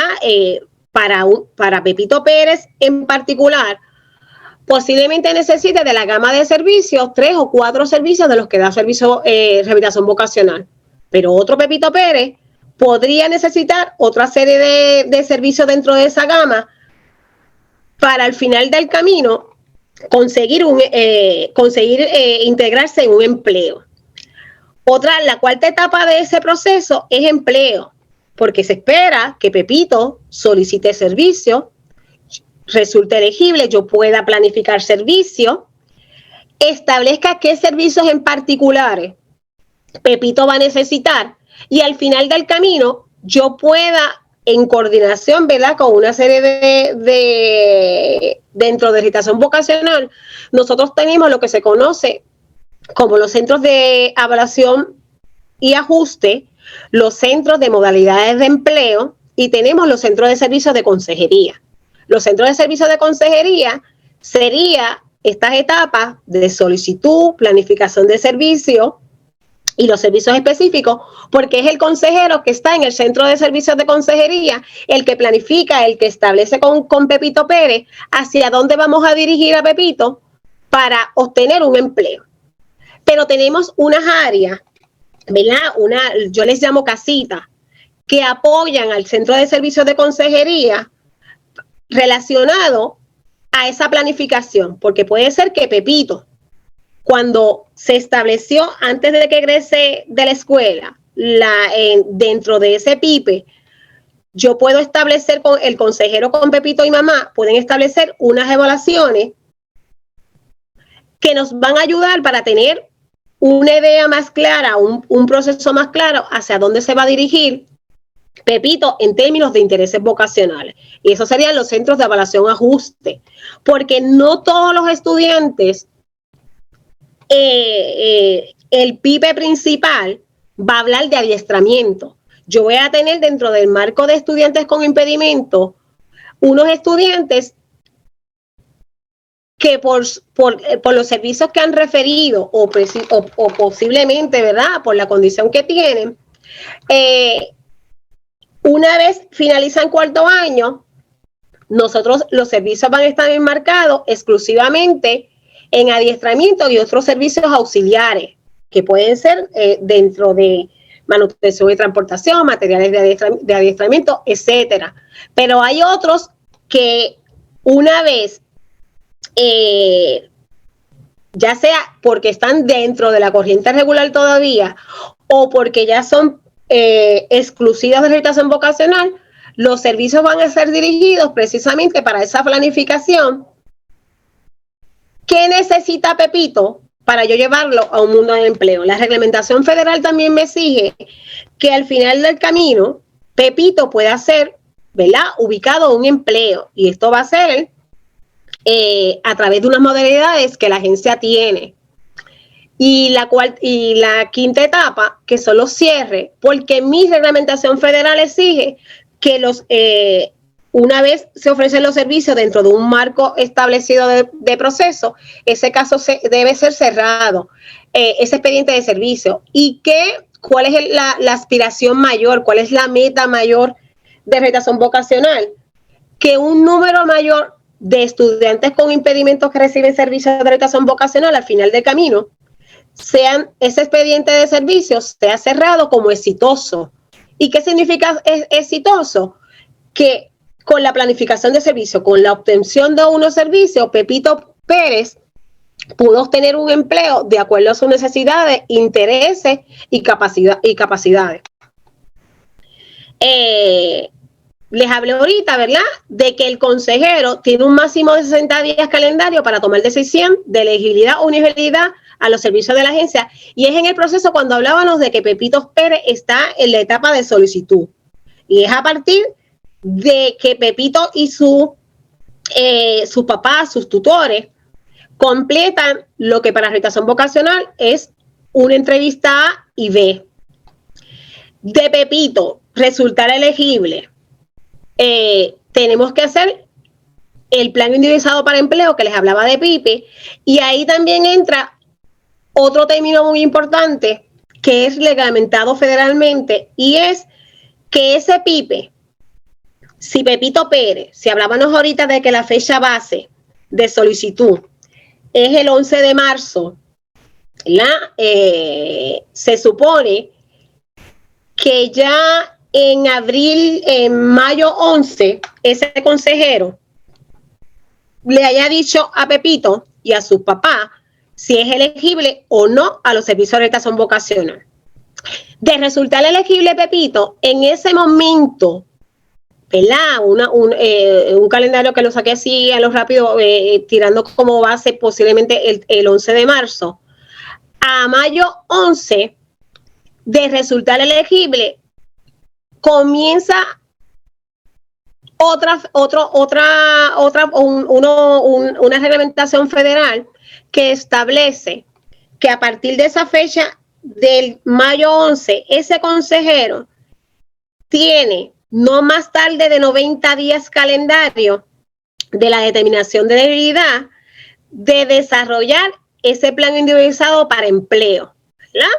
Para Pepito Pérez en particular, posiblemente necesite de la gama de servicios 3 o 4 servicios de los que da servicio rehabilitación vocacional. Pero otro Pepito Pérez podría necesitar otra serie de servicios dentro de esa gama para al final del camino conseguir integrarse en un empleo. La cuarta etapa de ese proceso es empleo, porque se espera que Pepito solicite servicio, resulte elegible, yo pueda planificar servicio, establezca qué servicios en particulares Pepito va a necesitar y al final del camino yo pueda, en coordinación, ¿verdad?, con una serie dentro de rehabilitación vocacional, nosotros tenemos lo que se conoce como los centros de evaluación y ajuste, los centros de modalidades de empleo y tenemos los centros de servicios de consejería. Los centros de servicios de consejería sería estas etapas de solicitud, planificación de servicio y los servicios específicos, porque es el consejero que está en el centro de servicios de consejería, el que planifica, el que establece con Pepito Pérez hacia dónde vamos a dirigir a Pepito para obtener un empleo. Pero tenemos unas áreas, ¿verdad? Yo les llamo casitas, que apoyan al centro de servicios de consejería relacionado a esa planificación, porque puede ser que Pepito, cuando se estableció antes de que egrese de la escuela, dentro de ese PIPE, yo puedo establecer con el consejero, con Pepito y mamá, pueden establecer unas evaluaciones que nos van a ayudar para tener una idea más clara, un proceso más claro hacia dónde se va a dirigir Pepito en términos de intereses vocacionales. Y esos serían los centros de evaluación ajuste, porque no todos los estudiantes, el PIPE principal va a hablar de adiestramiento. Yo voy a tener dentro del marco de estudiantes con impedimento unos estudiantes que por los servicios que han referido o posiblemente, ¿verdad?, por la condición que tienen, una vez finalizan cuarto año, nosotros los servicios van a estar enmarcados exclusivamente en adiestramiento y otros servicios auxiliares, que pueden ser dentro de manutención y transportación, materiales de adiestramiento, etcétera. Pero hay otros que una vez, ya sea porque están dentro de la corriente regular todavía o porque ya son exclusivas de rehabilitación vocacional, los servicios van a ser dirigidos precisamente para esa planificación. ¿Qué necesita Pepito para yo llevarlo a un mundo del empleo? La reglamentación federal también me exige que al final del camino Pepito pueda ser, ¿verdad?, ubicado un empleo, y esto va a ser a través de unas modalidades que la agencia tiene. Y la quinta etapa, que son los cierres, porque mi reglamentación federal exige que una vez se ofrecen los servicios dentro de un marco establecido de proceso, ese caso debe ser cerrado, ese expediente de servicio. ¿Y qué ¿cuál es la aspiración mayor? ¿Cuál es la meta mayor de rehabilitación vocacional? Que un número mayor de estudiantes con impedimentos que reciben servicios de rehabilitación vocacional al final del camino, ese expediente de servicios sea cerrado como exitoso. ¿Y qué significa exitoso? Que con la planificación de servicio, con la obtención de unos servicios, Pepito Pérez pudo obtener un empleo de acuerdo a sus necesidades, intereses y capacidades. Les hablé ahorita, ¿verdad?, de que el consejero tiene un máximo de 60 días calendario para tomar decisión de elegibilidad o inelegibilidad a los servicios de la agencia, y es en el proceso cuando hablábamos de que Pepito Pérez está en la etapa de solicitud, y es a partir de que Pepito y su papá, sus tutores, completan lo que para rehabilitación vocacional es una entrevista A y B. De Pepito resultar elegible, tenemos que hacer el plan individualizado para empleo que les hablaba de Pipe, y ahí también entra otro término muy importante que es reglamentado federalmente, y es que ese Pipe, si Pepito Pérez, si hablábamos ahorita de que la fecha base de solicitud es el 11 de marzo, se supone que ya en mayo 11, ese consejero le haya dicho a Pepito y a su papá si es elegible o no a los servicios de orientación vocacional. De resultar elegible Pepito, en ese momento, ¿verdad?, un calendario que lo saqué así a lo rápido, tirando como base posiblemente el 11 de marzo, a mayo 11, de resultar elegible, comienza una reglamentación federal que establece que a partir de esa fecha del mayo 11, ese consejero tiene no más tarde de 90 días calendario de la determinación de elegibilidad de desarrollar ese plan individualizado para empleo, ¿verdad?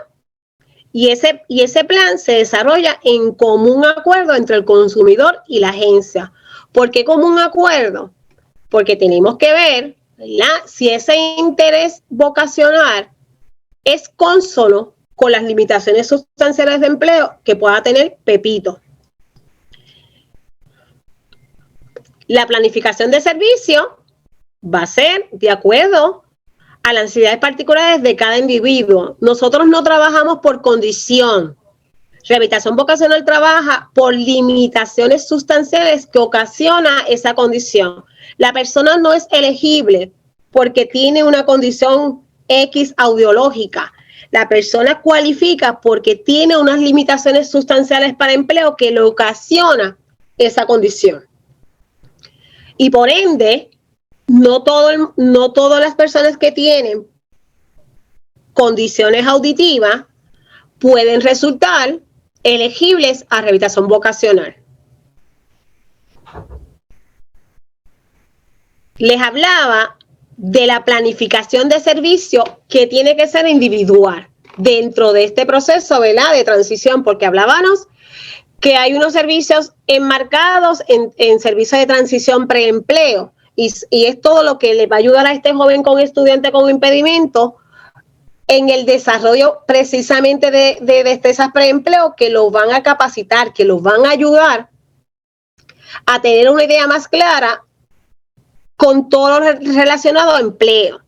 Y ese plan se desarrolla en común acuerdo entre el consumidor y la agencia. ¿Por qué común acuerdo? Porque tenemos que ver, ¿verdad?, si ese interés vocacional es cónsono con las limitaciones sustanciales de empleo que pueda tener Pepito. La planificación de servicio va a ser de acuerdo a las necesidades particulares de cada individuo. Nosotros no trabajamos por condición. Rehabilitación vocacional trabaja por limitaciones sustanciales que ocasiona esa condición. La persona no es elegible porque tiene una condición X audiológica. La persona cualifica porque tiene unas limitaciones sustanciales para empleo que le ocasiona esa condición. Y por ende, no todas las personas que tienen condiciones auditivas pueden resultar elegibles a rehabilitación vocacional. Les hablaba de la planificación de servicio que tiene que ser individual dentro de este proceso, ¿verdad?, de transición, porque hablábamos que hay unos servicios enmarcados en servicios de transición preempleo, y es todo lo que le va a ayudar a este joven con estudiante con impedimento en el desarrollo precisamente de destrezas preempleo que los van a capacitar, que los van a ayudar a tener una idea más clara con todo lo relacionado a empleo.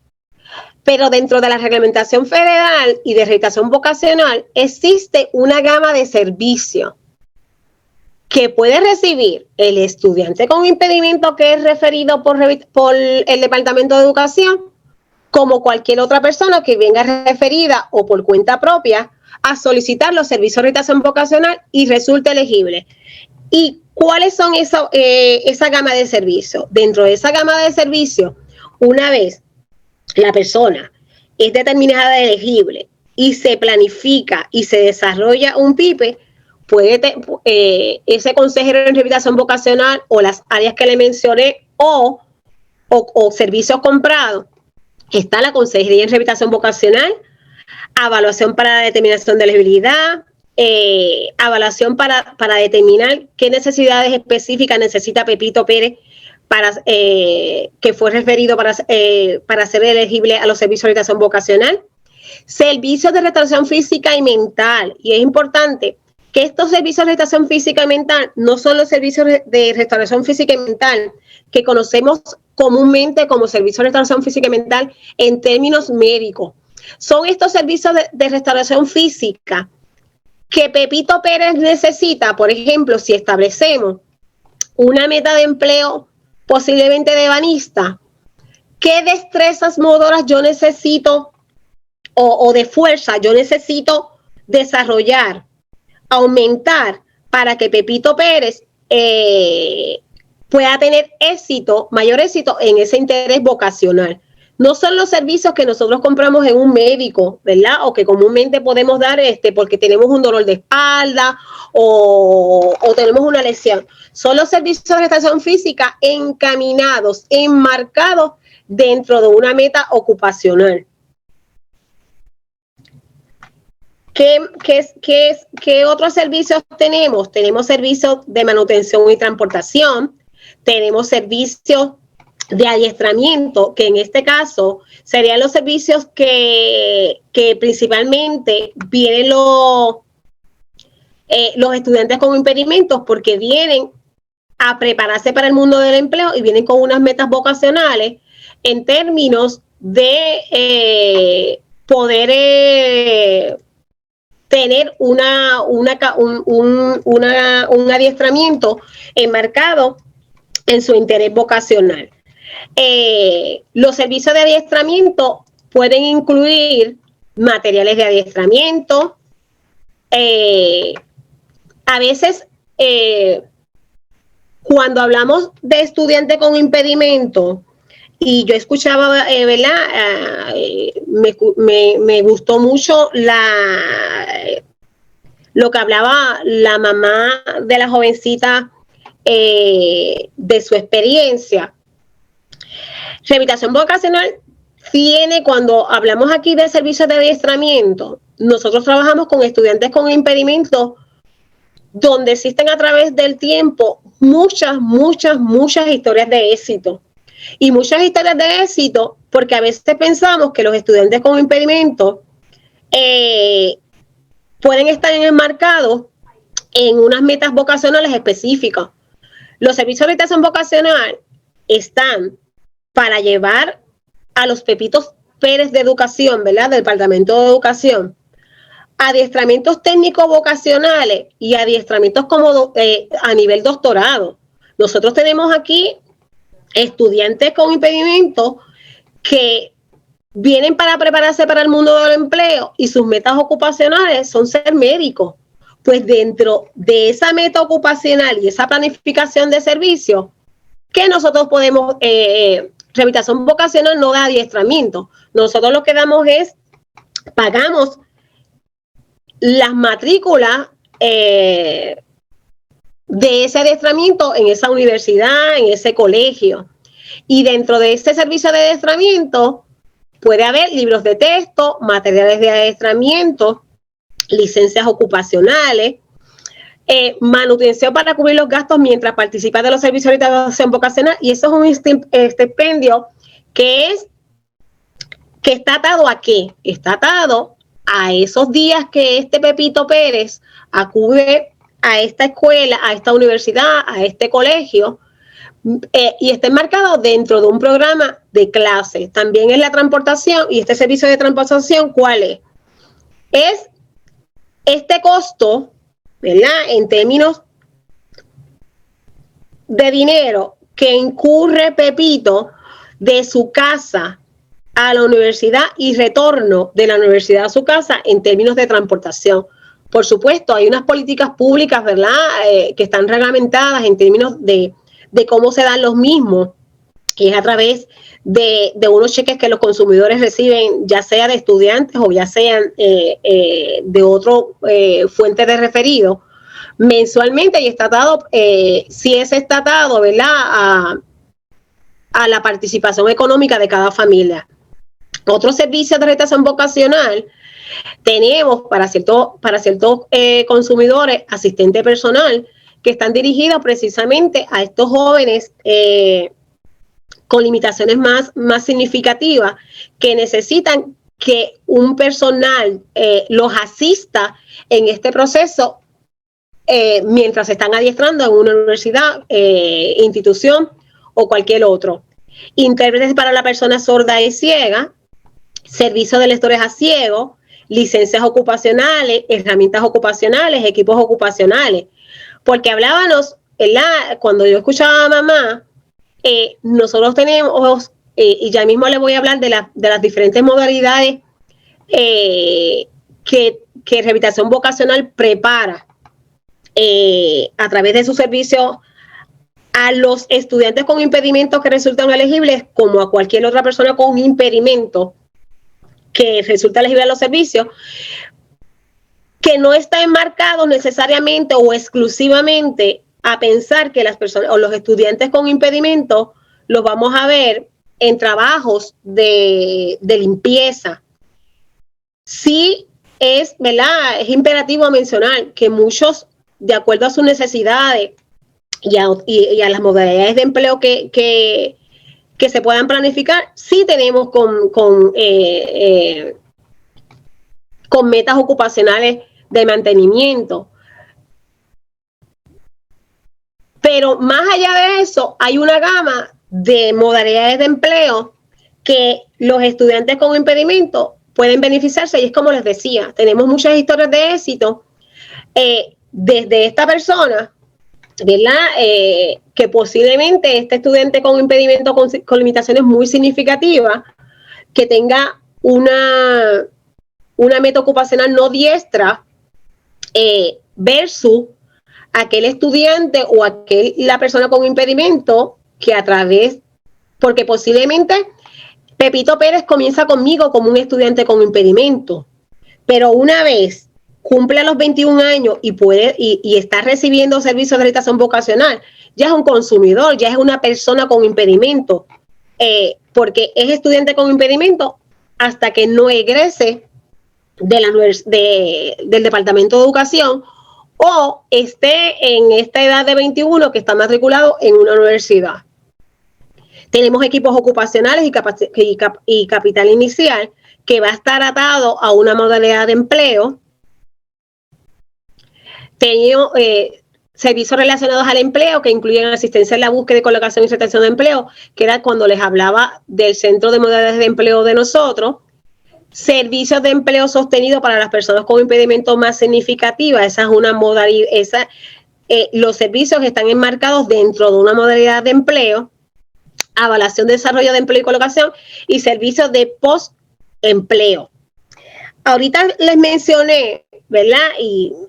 Pero dentro de la reglamentación federal y de rehabilitación vocacional existe una gama de servicios que puede recibir el estudiante con impedimento que es referido por el Departamento de Educación, como cualquier otra persona que venga referida o por cuenta propia a solicitar los servicios de orientación vocacional y resulte elegible. ¿Y cuáles son esa gama de servicios? Dentro de esa gama de servicios, una vez la persona es determinada de elegible y se planifica y se desarrolla un PIPE, puede ese consejero en rehabilitación vocacional o las áreas que le mencioné o servicios comprados, está la consejería en rehabilitación vocacional, evaluación para la determinación de elegibilidad, evaluación para determinar qué necesidades específicas necesita Pepito Pérez que fue referido para ser elegible a los servicios de orientación vocacional, servicios de restauración física y mental. Y es importante que estos servicios de restauración física y mental no son los servicios de restauración física y mental que conocemos comúnmente como servicios de restauración física y mental en términos médicos. Son estos servicios de restauración física que Pepito Pérez necesita. Por ejemplo, si establecemos una meta de empleo posiblemente de ebanista, ¿qué destrezas motoras yo necesito o de fuerza yo necesito desarrollar, aumentar para que Pepito Pérez pueda tener mayor éxito en ese interés vocacional? No son los servicios que nosotros compramos en un médico, ¿verdad? O que comúnmente podemos dar porque tenemos un dolor de espalda o tenemos una lesión. Son los servicios de restauración física encaminados, enmarcados dentro de una meta ocupacional. ¿Qué otros servicios tenemos? Tenemos servicios de manutención y transportación, tenemos servicios de adiestramiento, que en este caso serían los servicios que principalmente vienen los estudiantes con impedimentos, porque vienen a prepararse para el mundo del empleo y vienen con unas metas vocacionales en términos de poder tener un adiestramiento enmarcado en su interés vocacional. Los servicios de adiestramiento pueden incluir materiales de adiestramiento. A veces, cuando hablamos de estudiantes con impedimento, y yo escuchaba, ¿verdad? Me gustó mucho lo que hablaba la mamá de la jovencita de su experiencia. Rehabilitación vocacional cuando hablamos aquí de servicios de adiestramiento, nosotros trabajamos con estudiantes con impedimentos donde existen a través del tiempo muchas historias de éxito. Y muchas historias de éxito porque a veces pensamos que los estudiantes con impedimentos pueden estar enmarcados en unas metas vocacionales específicas. Los servicios de orientación vocacional están para llevar a los Pepitos Pérez de Educación, ¿verdad? Del Departamento de Educación, adiestramientos técnicos vocacionales y adiestramientos como a nivel doctorado. Nosotros tenemos aquí estudiantes con impedimentos que vienen para prepararse para el mundo del empleo y sus metas ocupacionales son ser médicos. Pues dentro de esa meta ocupacional y esa planificación de servicios, que nosotros podemos, rehabilitación vocacional no da adiestramiento. Nosotros lo que damos pagamos las matrículas de ese adiestramiento en esa universidad, en ese colegio. Y dentro de este servicio de adiestramiento puede haber libros de texto, materiales de adiestramiento, licencias ocupacionales, manutención para cubrir los gastos mientras participa de los servicios de orientación vocacional. Y eso es un estipendio que está atado ¿a qué? Está atado a esos días que este Pepito Pérez acude a esta escuela, a esta universidad, a este colegio, y está enmarcado dentro de un programa de clase. También es la transportación, y este servicio de transportación, ¿cuál es? Es este costo, ¿verdad? En términos de dinero que incurre Pepito de su casa a la universidad y retorno de la universidad a su casa en términos de transportación. Por supuesto, hay unas políticas públicas, ¿verdad?, que están reglamentadas en términos de cómo se dan los mismos, que es a través de unos cheques que los consumidores reciben, ya sea de estudiantes o ya sean de otro fuente de referido, mensualmente, y está atado, si es estatado, ¿verdad?, a la participación económica de cada familia. Otro servicio de orientación vocacional Tenemos para ciertos consumidores asistente personal que están dirigidos precisamente a estos jóvenes con limitaciones más significativas que necesitan que un personal los asista en este proceso mientras se están adiestrando en una universidad, institución o cualquier otro. Intérpretes para la persona sorda y ciega, servicio de lectores a ciegos, licencias ocupacionales, herramientas ocupacionales, equipos ocupacionales. Porque hablábamos, cuando yo escuchaba a mamá, nosotros tenemos, y ya mismo les voy a hablar de las diferentes modalidades que rehabilitación vocacional prepara a través de su servicio a los estudiantes con impedimentos que resultan elegibles, como a cualquier otra persona con impedimento que resulta elegible a los servicios, que no está enmarcado necesariamente o exclusivamente a pensar que las personas o los estudiantes con impedimento los vamos a ver en trabajos de limpieza. Sí ¿verdad? Es imperativo mencionar que muchos, de acuerdo a sus necesidades y a las modalidades de empleo que se puedan planificar, sí tenemos con metas ocupacionales de mantenimiento. Pero más allá de eso, hay una gama de modalidades de empleo que los estudiantes con impedimento pueden beneficiarse, y es como les decía, tenemos muchas historias de éxito desde esta persona, ¿verdad? Que posiblemente este estudiante con impedimento con limitaciones muy significativas, que tenga una meta ocupacional no diestra, versus aquel estudiante o la persona con impedimento que a través, porque posiblemente Pepito Pérez comienza conmigo como un estudiante con impedimento, pero una vez cumple los 21 años y está recibiendo servicios de rehabilitación vocacional, ya es un consumidor, ya es una persona con impedimento, porque es estudiante con impedimento hasta que no egrese del Departamento de Educación o esté en esta edad de 21 que está matriculado en una universidad. Tenemos equipos ocupacionales y capital inicial que va a estar atado a una modalidad de empleo. Tenemos servicios relacionados al empleo que incluyen asistencia en la búsqueda, colocación y inserción de empleo, que era cuando les hablaba del centro de modalidades de empleo de nosotros. Servicios de empleo sostenido para las personas con impedimento más significativa. Esa es una modalidad. Los servicios están enmarcados dentro de una modalidad de empleo. Evaluación de desarrollo de empleo y colocación y servicios de post-empleo. Ahorita les mencioné, ¿verdad?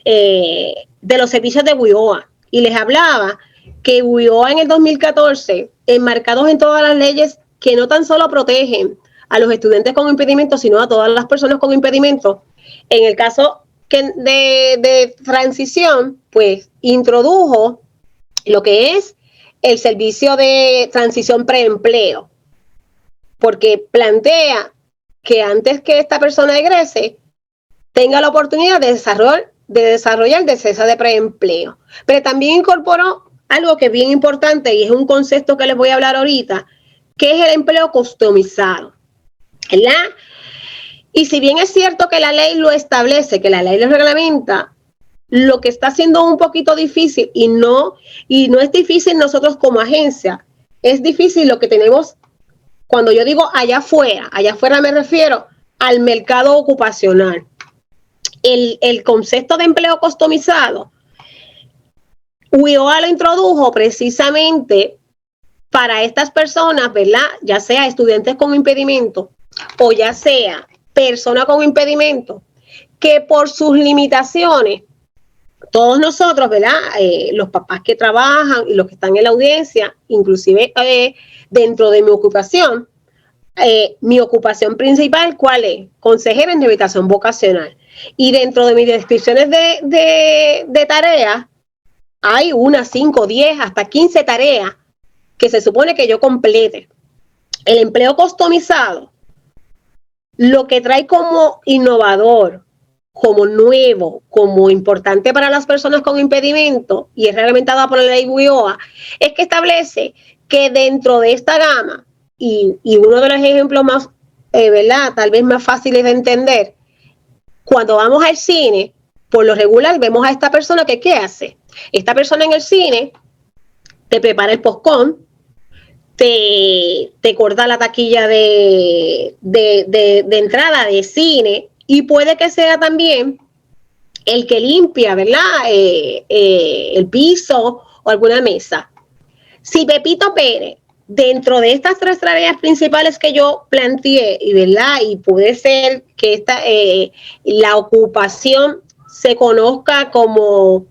De los servicios de WIOA, y les hablaba que WIOA en el 2014, enmarcados en todas las leyes que no tan solo protegen a los estudiantes con impedimento, sino a todas las personas con impedimento, en el caso de transición, pues introdujo lo que es el servicio de transición preempleo, porque plantea que antes que esta persona egrese, tenga la oportunidad de desarrollar de cesa de preempleo. Pero también incorporó algo que es bien importante y es un concepto que les voy a hablar ahorita, que es el empleo customizado, ¿verdad? Y si bien es cierto que la ley lo establece, que la ley lo reglamenta, lo que está siendo un poquito difícil, y no es difícil nosotros como agencia, es difícil lo que tenemos, cuando yo digo allá afuera me refiero al mercado ocupacional. El concepto de empleo customizado, WIOA lo introdujo precisamente para estas personas, ¿verdad? Ya sea estudiantes con impedimento o ya sea persona con impedimento, que por sus limitaciones, todos nosotros, ¿verdad? Los papás que trabajan y los que están en la audiencia, inclusive dentro de mi ocupación principal, ¿cuál es? Consejera en rehabilitación vocacional. Y dentro de mis descripciones de tareas, hay 1, 5, 10, hasta 15 tareas que se supone que yo complete. El empleo customizado lo que trae como innovador, como nuevo, como importante para las personas con impedimento, y es reglamentada por la ley WIOA, es que establece que dentro de esta gama, y uno de los ejemplos más, ¿verdad?, tal vez más fáciles de entender, cuando vamos al cine, por lo regular vemos a esta persona que ¿qué hace? Esta persona en el cine te prepara el popcorn, te corta la taquilla de entrada de cine, y puede que sea también el que limpia, ¿verdad?, el piso o alguna mesa. Si Pepito Pérez, dentro de estas 3 tareas principales que yo planteé, ¿verdad?, y puede ser que la ocupación se conozca como,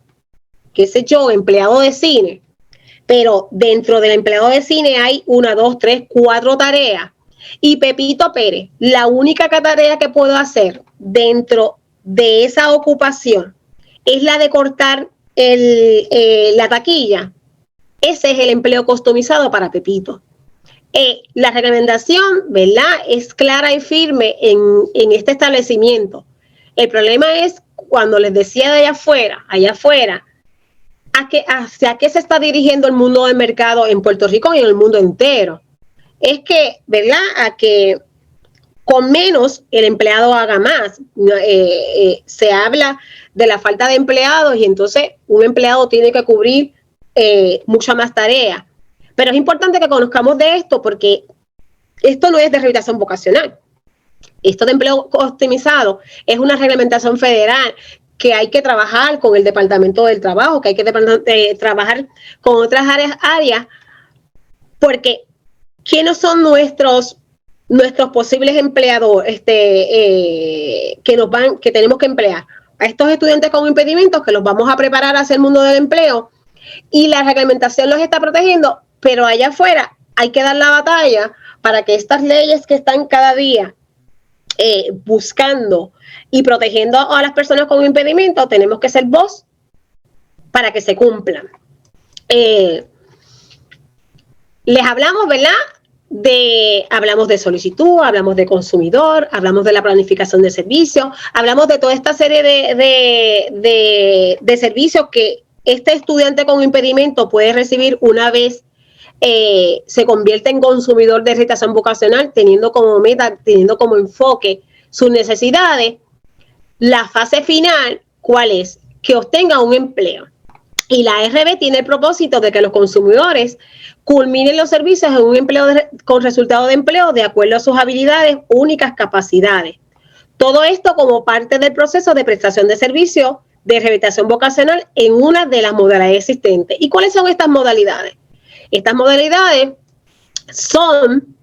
qué sé yo, empleado de cine, pero dentro del empleado de cine hay 1, 2, 3, 4 tareas, y Pepito Pérez, la única tarea que puedo hacer dentro de esa ocupación es la de cortar la taquilla. Ese es el empleo customizado para Pepito. La reglamentación, ¿verdad?, es clara y firme en este establecimiento. El problema es cuando les decía de allá afuera, hacia qué se está dirigiendo el mundo del mercado en Puerto Rico y en el mundo entero. Es que, ¿verdad?, a que con menos el empleado haga más. Se habla de la falta de empleados y entonces un empleado tiene que cubrir mucha más tarea. Pero es importante que conozcamos de esto porque esto no es de rehabilitación vocacional. Esto de empleo optimizado es una reglamentación federal que hay que trabajar con el Departamento del Trabajo, que hay que trabajar con otras áreas, porque ¿quiénes son nuestros posibles empleados que tenemos que emplear? A estos estudiantes con impedimentos que los vamos a preparar hacia el mundo del empleo, y la reglamentación los está protegiendo, pero allá afuera hay que dar la batalla para que estas leyes que están cada día buscando y protegiendo a las personas con impedimento, tenemos que ser voz para que se cumplan. Les hablamos, ¿verdad?, hablamos de solicitud, hablamos de consumidor, hablamos de la planificación de servicios, hablamos de toda esta serie de servicios que este estudiante con impedimento puede recibir una vez se convierte en consumidor de rehabilitación vocacional, teniendo como meta, teniendo como enfoque sus necesidades. La fase final, ¿cuál es? Que obtenga un empleo. Y la RB tiene el propósito de que los consumidores culminen los servicios en un empleo con resultado de empleo de acuerdo a sus habilidades, únicas capacidades. Todo esto como parte del proceso de prestación de servicios de rehabilitación vocacional en una de las modalidades existentes. ¿Y cuáles son estas modalidades? Estas modalidades son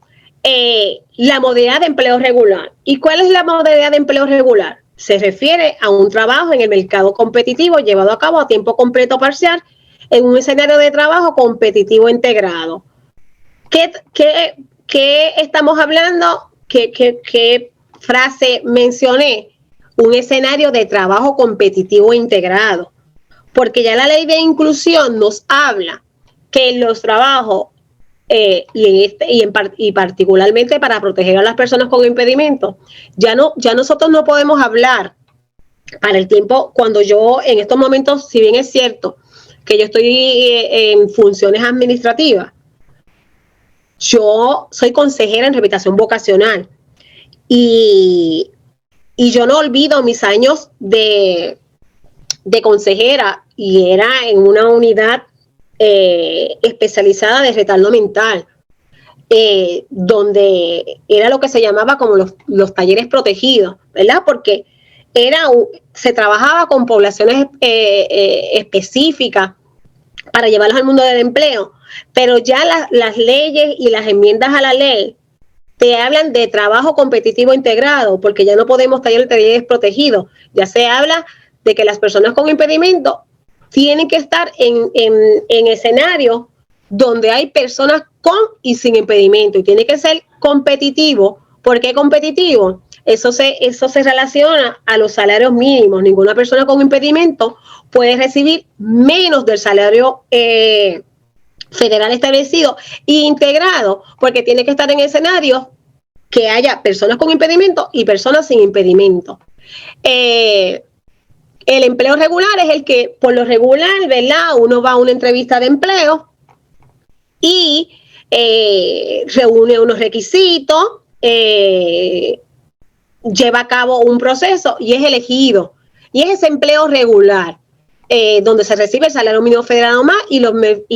la modalidad de empleo regular. ¿Y cuál es la modalidad de empleo regular? Se refiere a un trabajo en el mercado competitivo llevado a cabo a tiempo completo o parcial en un escenario de trabajo competitivo integrado. ¿Qué estamos hablando? ¿Qué frase mencioné? Un escenario de trabajo competitivo integrado. Porque ya la ley de inclusión nos habla que en los trabajos y particularmente para proteger a las personas con impedimentos, ya nosotros no podemos hablar para el tiempo, cuando yo en estos momentos, si bien es cierto que yo estoy en funciones administrativas, yo soy consejera en rehabilitación vocacional y yo no olvido mis años de consejera, y era en una unidad especializada de retardo mental, donde era lo que se llamaba como los talleres protegidos, ¿verdad? Porque se trabajaba con poblaciones específicas para llevarlas al mundo del empleo, pero ya las leyes y las enmiendas a la ley te hablan de trabajo competitivo integrado, porque ya no podemos talleres protegidos, ya se habla de que las personas con impedimento tienen que estar en escenarios donde hay personas con y sin impedimento, y tiene que ser competitivo. ¿Por qué competitivo? Eso se relaciona a los salarios mínimos. Ninguna persona con impedimento puede recibir menos del salario federal establecido e integrado, porque tiene que estar en escenarios que haya personas con impedimento y personas sin impedimento. El empleo regular es el que, por lo regular, ¿verdad? Uno va a una entrevista de empleo y reúne unos requisitos, lleva a cabo un proceso y es elegido. Y es ese empleo regular, donde se recibe el salario mínimo federal o más y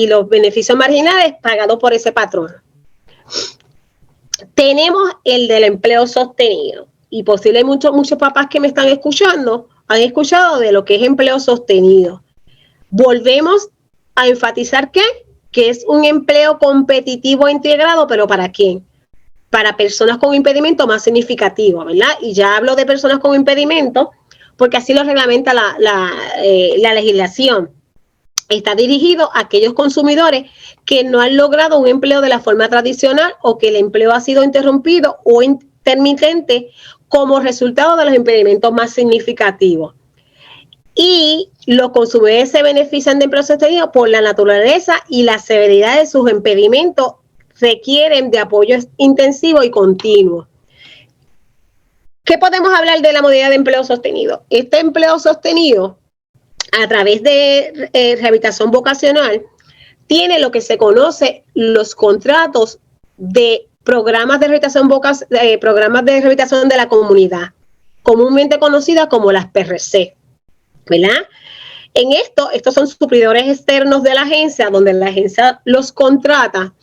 los beneficios marginales pagados por ese patrón. Tenemos el del empleo sostenido. Y posiblemente muchos papás que me están escuchando han escuchado de lo que es empleo sostenido. Volvemos a enfatizar que es un empleo competitivo e integrado, pero ¿para quién? Para personas con impedimento más significativo, ¿verdad? Y ya hablo de personas con impedimento porque así lo reglamenta la legislación. Está dirigido a aquellos consumidores que no han logrado un empleo de la forma tradicional o que el empleo ha sido interrumpido o intermitente como resultado de los impedimentos más significativos. Y los consumidores se benefician de empleo sostenido por la naturaleza y la severidad de sus impedimentos, requieren de apoyo intensivo y continuo. ¿Qué podemos hablar de la modalidad de empleo sostenido? Este empleo sostenido, a través de rehabilitación vocacional, tiene lo que se conoce los contratos de programas de rehabilitación de la comunidad, comúnmente conocidas como las PRC, ¿verdad? En estos son suplidores externos de la agencia, donde la agencia los contrata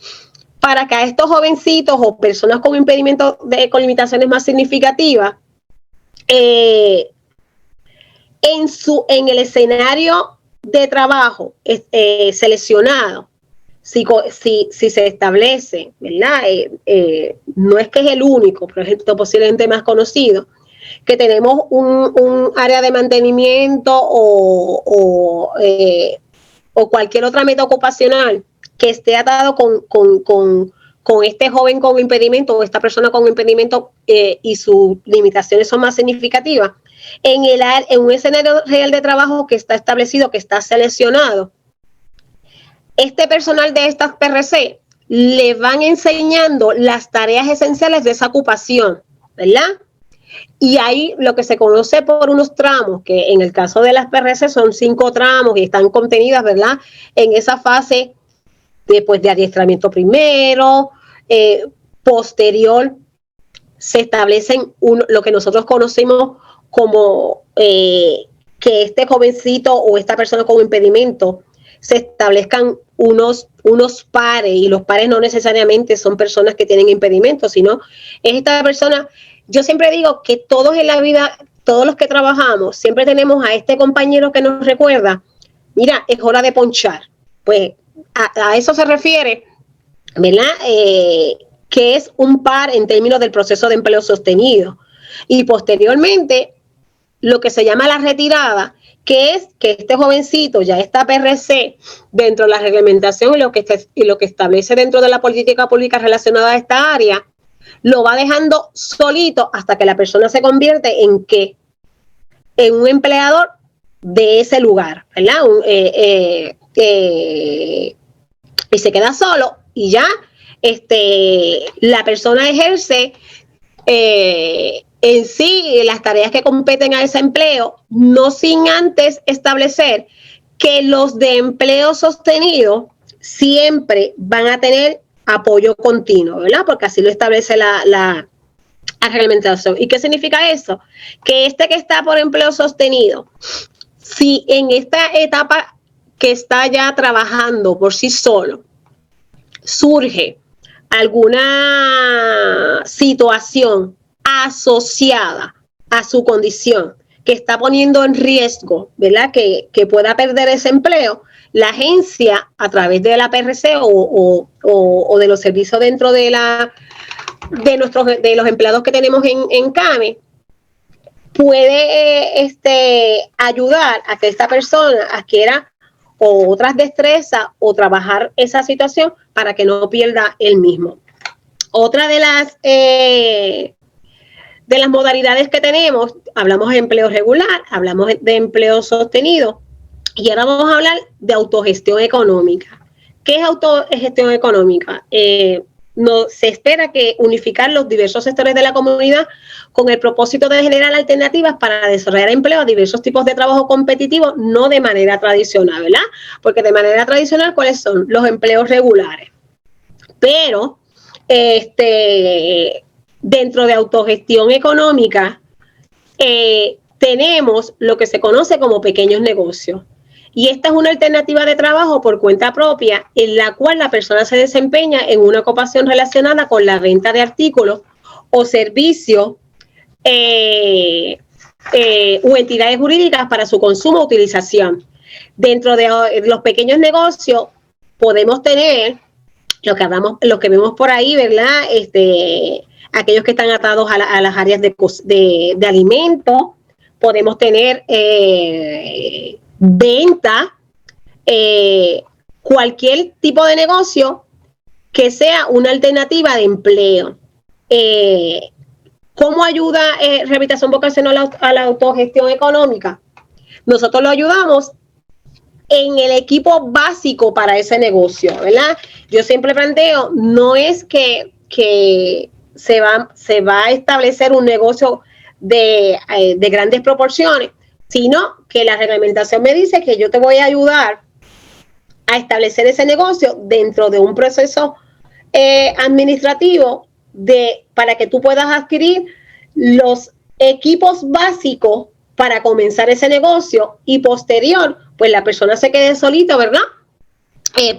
para que a estos jovencitos o personas con impedimentos con limitaciones más significativas, en el escenario de trabajo seleccionado, si se establece, ¿verdad? No es que es el único, pero es posiblemente más conocido, que tenemos un área de mantenimiento o cualquier otra meta ocupacional que esté atado con este joven con impedimento o esta persona con impedimento y sus limitaciones son más significativas, en un escenario real de trabajo que está establecido, que está seleccionado, este personal de estas PRC le van enseñando las tareas esenciales de esa ocupación, ¿verdad? Y hay lo que se conoce por unos tramos, que en el caso de las PRC son 5 tramos y están contenidas, ¿verdad?, en esa fase de adiestramiento primero, posterior, se establecen lo que nosotros conocemos como que este jovencito o esta persona con impedimento se establezcan unos pares, y los pares no necesariamente son personas que tienen impedimentos, sino es esta persona. Yo siempre digo que todos en la vida, todos los que trabajamos, siempre tenemos a este compañero que nos recuerda, mira, es hora de ponchar. Pues a eso se refiere, ¿verdad? Que es un par en términos del proceso de empleo sostenido. Y posteriormente, lo que se llama la retirada, que es que este jovencito ya está PRC dentro de la reglamentación y lo que establece dentro de la política pública relacionada a esta área, lo va dejando solito hasta que la persona se convierte en un empleador de ese lugar, ¿verdad? Y se queda solo y ya la persona ejerce en sí las tareas que competen a ese empleo, no sin antes establecer que los de empleo sostenido siempre van a tener apoyo continuo, ¿verdad? Porque así lo establece la reglamentación. ¿Y qué significa eso? Que que está por empleo sostenido, si en esta etapa que está ya trabajando por sí solo, surge alguna situación asociada a su condición que está poniendo en riesgo, ¿verdad?, que pueda perder ese empleo, la agencia, a través de la PRC o de los servicios dentro de los empleados que tenemos en CAME, puede ayudar a que esta persona adquiera otras destrezas o trabajar esa situación para que no pierda el mismo. Otra de las modalidades que tenemos, hablamos de empleo regular, hablamos de empleo sostenido, y ahora vamos a hablar de autogestión económica. ¿Qué es autogestión económica? no, se espera que unificar los diversos sectores de la comunidad con el propósito de generar alternativas para desarrollar empleo a diversos tipos de trabajo competitivos, no de manera tradicional, ¿verdad? Porque de manera tradicional, ¿cuáles son? Los empleos regulares. Pero, dentro de autogestión económica, tenemos lo que se conoce como pequeños negocios. Y esta es una alternativa de trabajo por cuenta propia en la cual la persona se desempeña en una ocupación relacionada con la venta de artículos o servicios o entidades jurídicas para su consumo o utilización. Dentro de los pequeños negocios podemos tener lo que vemos por ahí, ¿verdad? Aquellos que están atados a las áreas de alimentos. Podemos tener venta, cualquier tipo de negocio que sea una alternativa de empleo. ¿Cómo ayuda Rehabilitación Vocacional a la autogestión económica? Nosotros lo ayudamos en el equipo básico para ese negocio, ¿verdad? Yo siempre planteo, no es que se va a establecer un negocio de grandes proporciones, sino que la reglamentación me dice que yo te voy a ayudar a establecer ese negocio dentro de un proceso administrativo para que tú puedas adquirir los equipos básicos para comenzar ese negocio y posterior, pues la persona se quede solita, ¿verdad?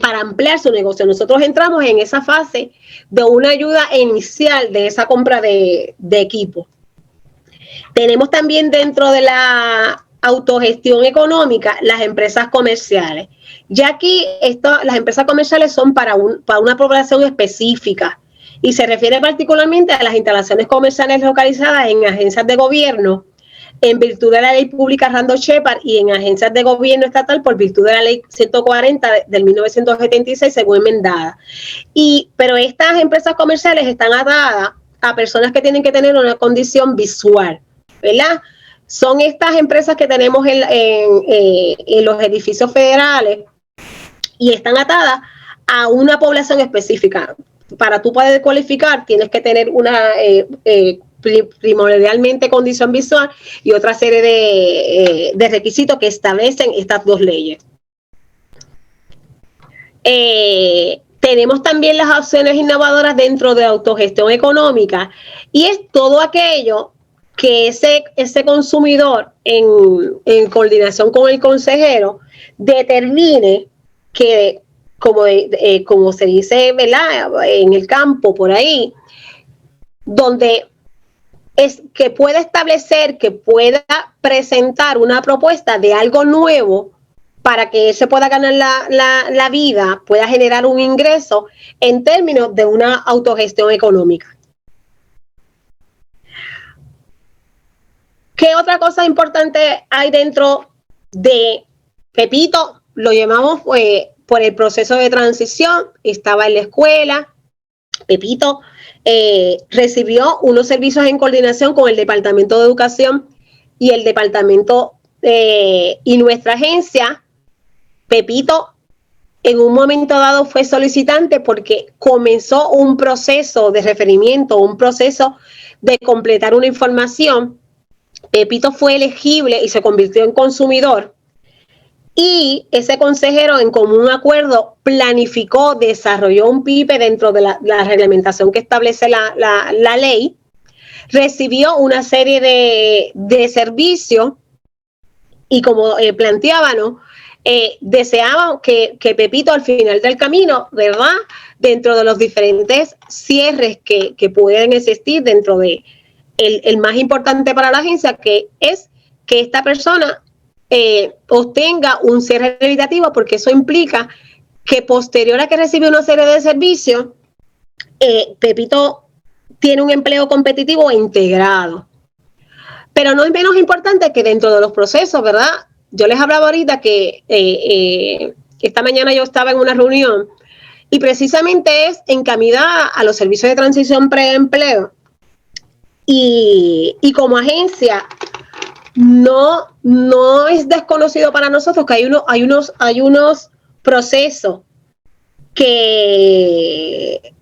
Para ampliar su negocio. Nosotros entramos en esa fase de una ayuda inicial de esa compra de equipo. Tenemos también dentro de la autogestión económica las empresas comerciales. Ya aquí las empresas comerciales son para una población específica y se refiere particularmente a las instalaciones comerciales localizadas en agencias de gobierno en virtud de la ley pública Randall Shepard y en agencias de gobierno estatal por virtud de la ley 140 del 1976 según enmendada. Pero estas empresas comerciales están atadas a personas que tienen que tener una condición visual, ¿verdad? Son estas empresas que tenemos en los edificios federales y están atadas a una población específica. Para tú poder cualificar tienes que tener una primordialmente condición visual y otra serie de requisitos que establecen estas dos leyes. Tenemos también las opciones innovadoras dentro de autogestión económica y es todo aquello que ese consumidor en coordinación con el consejero determine que, como se dice, ¿verdad?, en el campo por ahí, donde es que pueda establecer, que pueda presentar una propuesta de algo nuevo para que él se pueda ganar la vida, pueda generar un ingreso en términos de una autogestión económica. ¿Qué otra cosa importante hay dentro de Pepito? Lo llamamos por el proceso de transición, estaba en la escuela. Pepito recibió unos servicios en coordinación con el Departamento de Educación y el Departamento y nuestra agencia. Pepito en un momento dado fue solicitante porque comenzó un proceso de referimiento, un proceso de completar una información. Pepito fue elegible y se convirtió en consumidor. Y ese consejero en común acuerdo planificó, desarrolló un PIPE dentro de la reglamentación que establece la ley, recibió una serie de servicios y como planteábamos, deseaban que Pepito al final del camino, ¿verdad?, dentro de los diferentes cierres que pueden existir dentro de el más importante para la agencia, que es que esta persona obtenga un cierre rehabilitativo, porque eso implica que posterior a que recibe una serie de servicios, Pepito tiene un empleo competitivo e integrado. Pero no es menos importante que dentro de los procesos, ¿verdad? Yo les hablaba ahorita que esta mañana yo estaba en una reunión y precisamente es encaminada a los servicios de transición preempleo. Y como agencia no es desconocido para nosotros que hay unos procesos que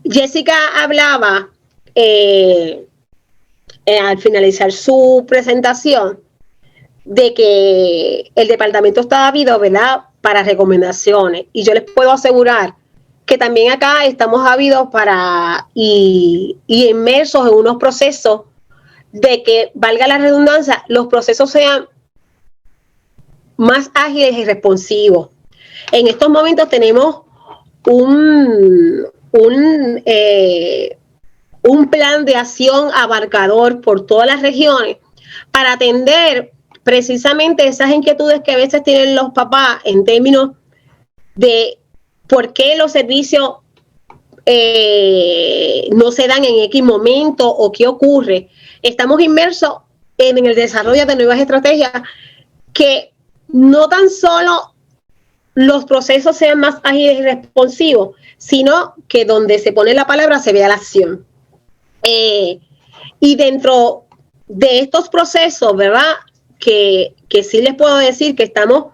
Jessica hablaba al finalizar su presentación de que el departamento está ávido, ¿verdad?, para recomendaciones, y yo les puedo asegurar que también acá estamos ávidos y inmersos en unos procesos de que, valga la redundancia, los procesos sean más ágiles y responsivos. En estos momentos tenemos un plan de acción abarcador por todas las regiones para atender precisamente esas inquietudes que a veces tienen los papás en términos de por qué los servicios no se dan en X momento o qué ocurre. Estamos inmersos en el desarrollo de nuevas estrategias que no tan solo los procesos sean más ágiles y responsivos, sino que donde se pone la palabra se vea la acción. Y dentro de estos procesos, ¿verdad?, que sí les puedo decir que estamos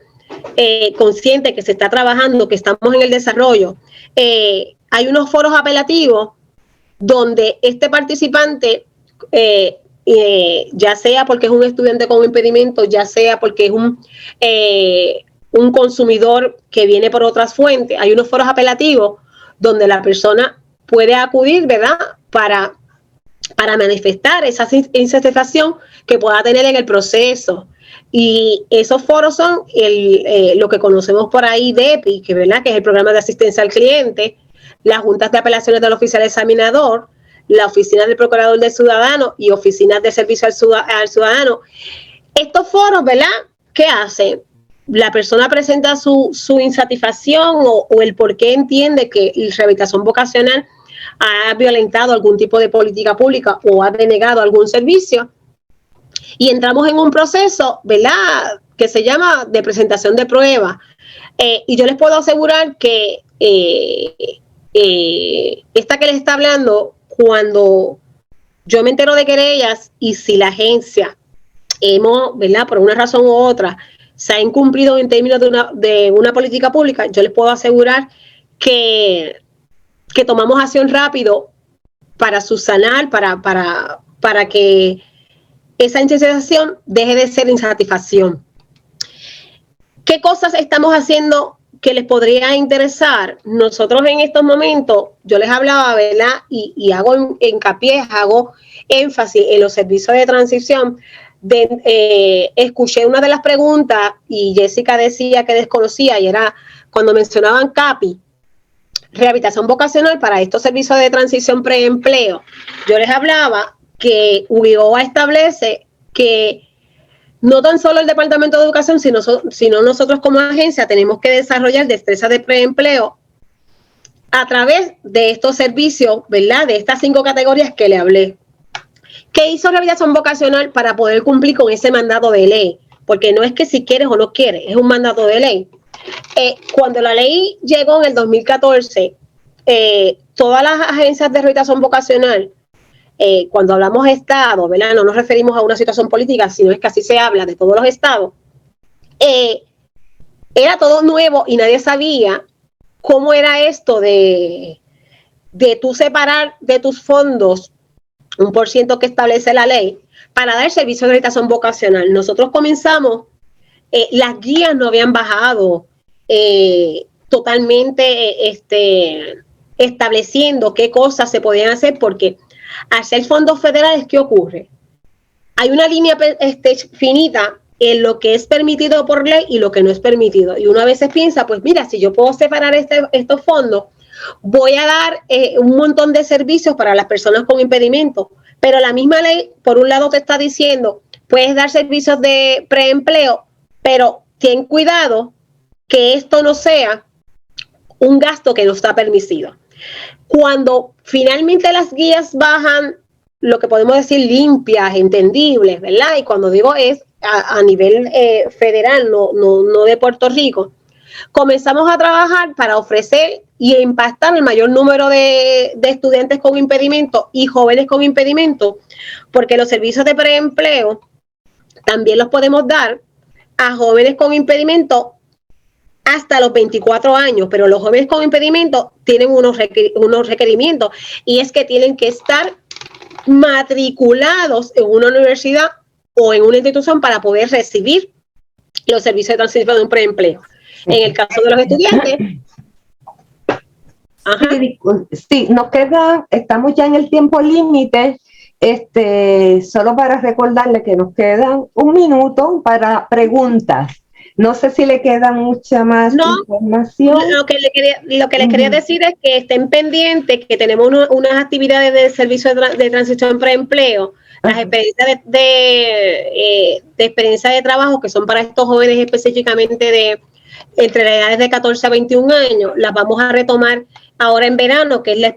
conscientes, que se está trabajando, que estamos en el desarrollo. Hay unos foros apelativos donde este participante, ya sea porque es un estudiante con impedimento, ya sea porque es un consumidor que viene por otras fuentes, hay unos foros apelativos donde la persona puede acudir, ¿verdad?, para manifestar esa insatisfacción que pueda tener en el proceso. Y esos foros son lo que conocemos por ahí DEPI, ¿verdad?, que es el programa de asistencia al cliente, las juntas de apelaciones del oficial examinador, la oficina del procurador del ciudadano y oficinas de servicio al ciudadano. Estos foros, ¿verdad?, ¿qué hacen? La persona presenta su insatisfacción o el por qué entiende que la rehabilitación vocacional ha violentado algún tipo de política pública o ha denegado algún servicio, y entramos en un proceso, ¿verdad?, que se llama de presentación de prueba. Y yo les puedo asegurar que esta que les está hablando, cuando yo me entero de querellas y si la agencia ¿verdad?, por una razón u otra se ha incumplido en términos de una política pública, yo les puedo asegurar que tomamos acción rápido para subsanar, para que esa insatisfacción deje de ser insatisfacción. ¿Qué cosas estamos haciendo que les podría interesar? Nosotros en estos momentos, yo les hablaba, ¿verdad?, y hago hincapié, hago énfasis en los servicios de transición. Escuché una de las preguntas y Jessica decía que desconocía, y era cuando mencionaban CAPI, rehabilitación vocacional para estos servicios de transición preempleo. Yo les hablaba que UBIOA establece que no tan solo el Departamento de Educación, sino nosotros como agencia tenemos que desarrollar destrezas de preempleo a través de estos servicios, ¿verdad?, de estas 5 categorías que le hablé. ¿Qué hizo rehabilitación vocacional para poder cumplir con ese mandato de ley? Porque no es que si quieres o no quieres, es un mandato de ley. Cuando la ley llegó en el 2014, todas las agencias de rehabilitación vocacional, cuando hablamos de Estado, ¿verdad?, no nos referimos a una situación política, sino es que así se habla de todos los estados, era todo nuevo y nadie sabía cómo era esto de tú separar de tus fondos un % que establece la ley para dar servicio de rehabilitación vocacional. Nosotros comenzamos, las guías no habían bajado totalmente estableciendo qué cosas se podían hacer, porque al ser fondos federales, ¿qué ocurre? Hay una línea finita en lo que es permitido por ley y lo que no es permitido. Y uno a veces piensa, pues mira, si yo puedo separar estos fondos, voy a dar un montón de servicios para las personas con impedimento. Pero la misma ley, por un lado, te está diciendo, puedes dar servicios de preempleo, pero ten cuidado que esto no sea un gasto que no está permitido. Cuando finalmente las guías bajan, lo que podemos decir limpias, entendibles, ¿verdad? Y cuando digo es a nivel federal, no de Puerto Rico, comenzamos a trabajar para ofrecer y impactar el mayor número de estudiantes con impedimento y jóvenes con impedimento, porque los servicios de preempleo también los podemos dar a jóvenes con impedimento hasta los 24 años, pero los jóvenes con impedimento tienen unos requerimientos, y es que tienen que estar matriculados en una universidad o en una institución para poder recibir los servicios de transición de un preempleo. En el caso de los estudiantes, sí, nos queda, estamos ya en el tiempo límite, solo para recordarle que nos quedan 1 minuto para preguntas. No sé si le queda mucha más información. Lo que les quería decir es que estén pendientes, que tenemos unas actividades de servicio de transición preempleo, las experiencias de experiencia de trabajo que son para estos jóvenes específicamente entre las edades de 14 a 21 años, las vamos a retomar ahora en verano, que es la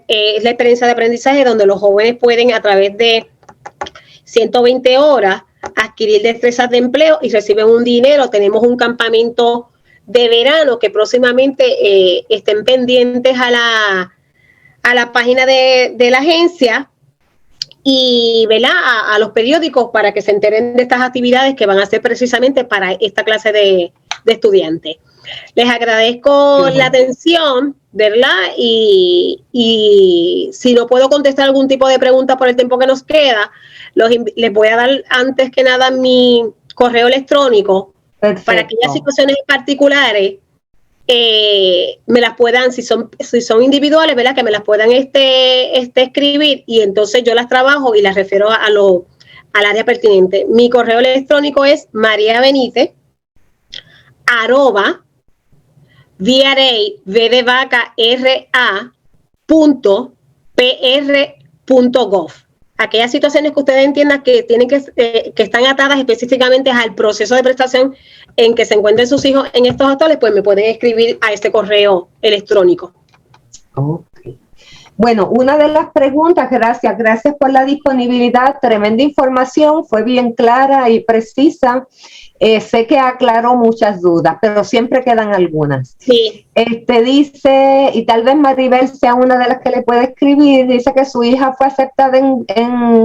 experiencia de aprendizaje donde los jóvenes pueden a través de 120 horas adquirir destrezas de empleo y reciben un dinero. Tenemos un campamento de verano que próximamente estén pendientes a la página de la agencia y a los periódicos para que se enteren de estas actividades que van a ser precisamente para esta clase de estudiantes. Les agradezco la atención, ¿verdad? Y si no puedo contestar algún tipo de pregunta por el tiempo que nos queda, les voy a dar antes que nada mi correo electrónico. Perfecto. Para aquellas situaciones particulares me las puedan, si son individuales, ¿verdad? Que me las puedan escribir y entonces yo las trabajo y las refiero al área pertinente. Mi correo electrónico es mariabenitez@VDVacaRA.pr.gov. Aquellas situaciones que ustedes entiendan que tienen que están atadas específicamente al proceso de prestación en que se encuentren sus hijos en estos actuales, pues me pueden escribir a este correo electrónico. Okay. Bueno, una de las preguntas, gracias por la disponibilidad, tremenda información, fue bien clara y precisa. Sé que aclaró muchas dudas, pero siempre quedan algunas. Sí. Dice, y tal vez Maribel sea una de las que le puede escribir, dice que su hija fue aceptada en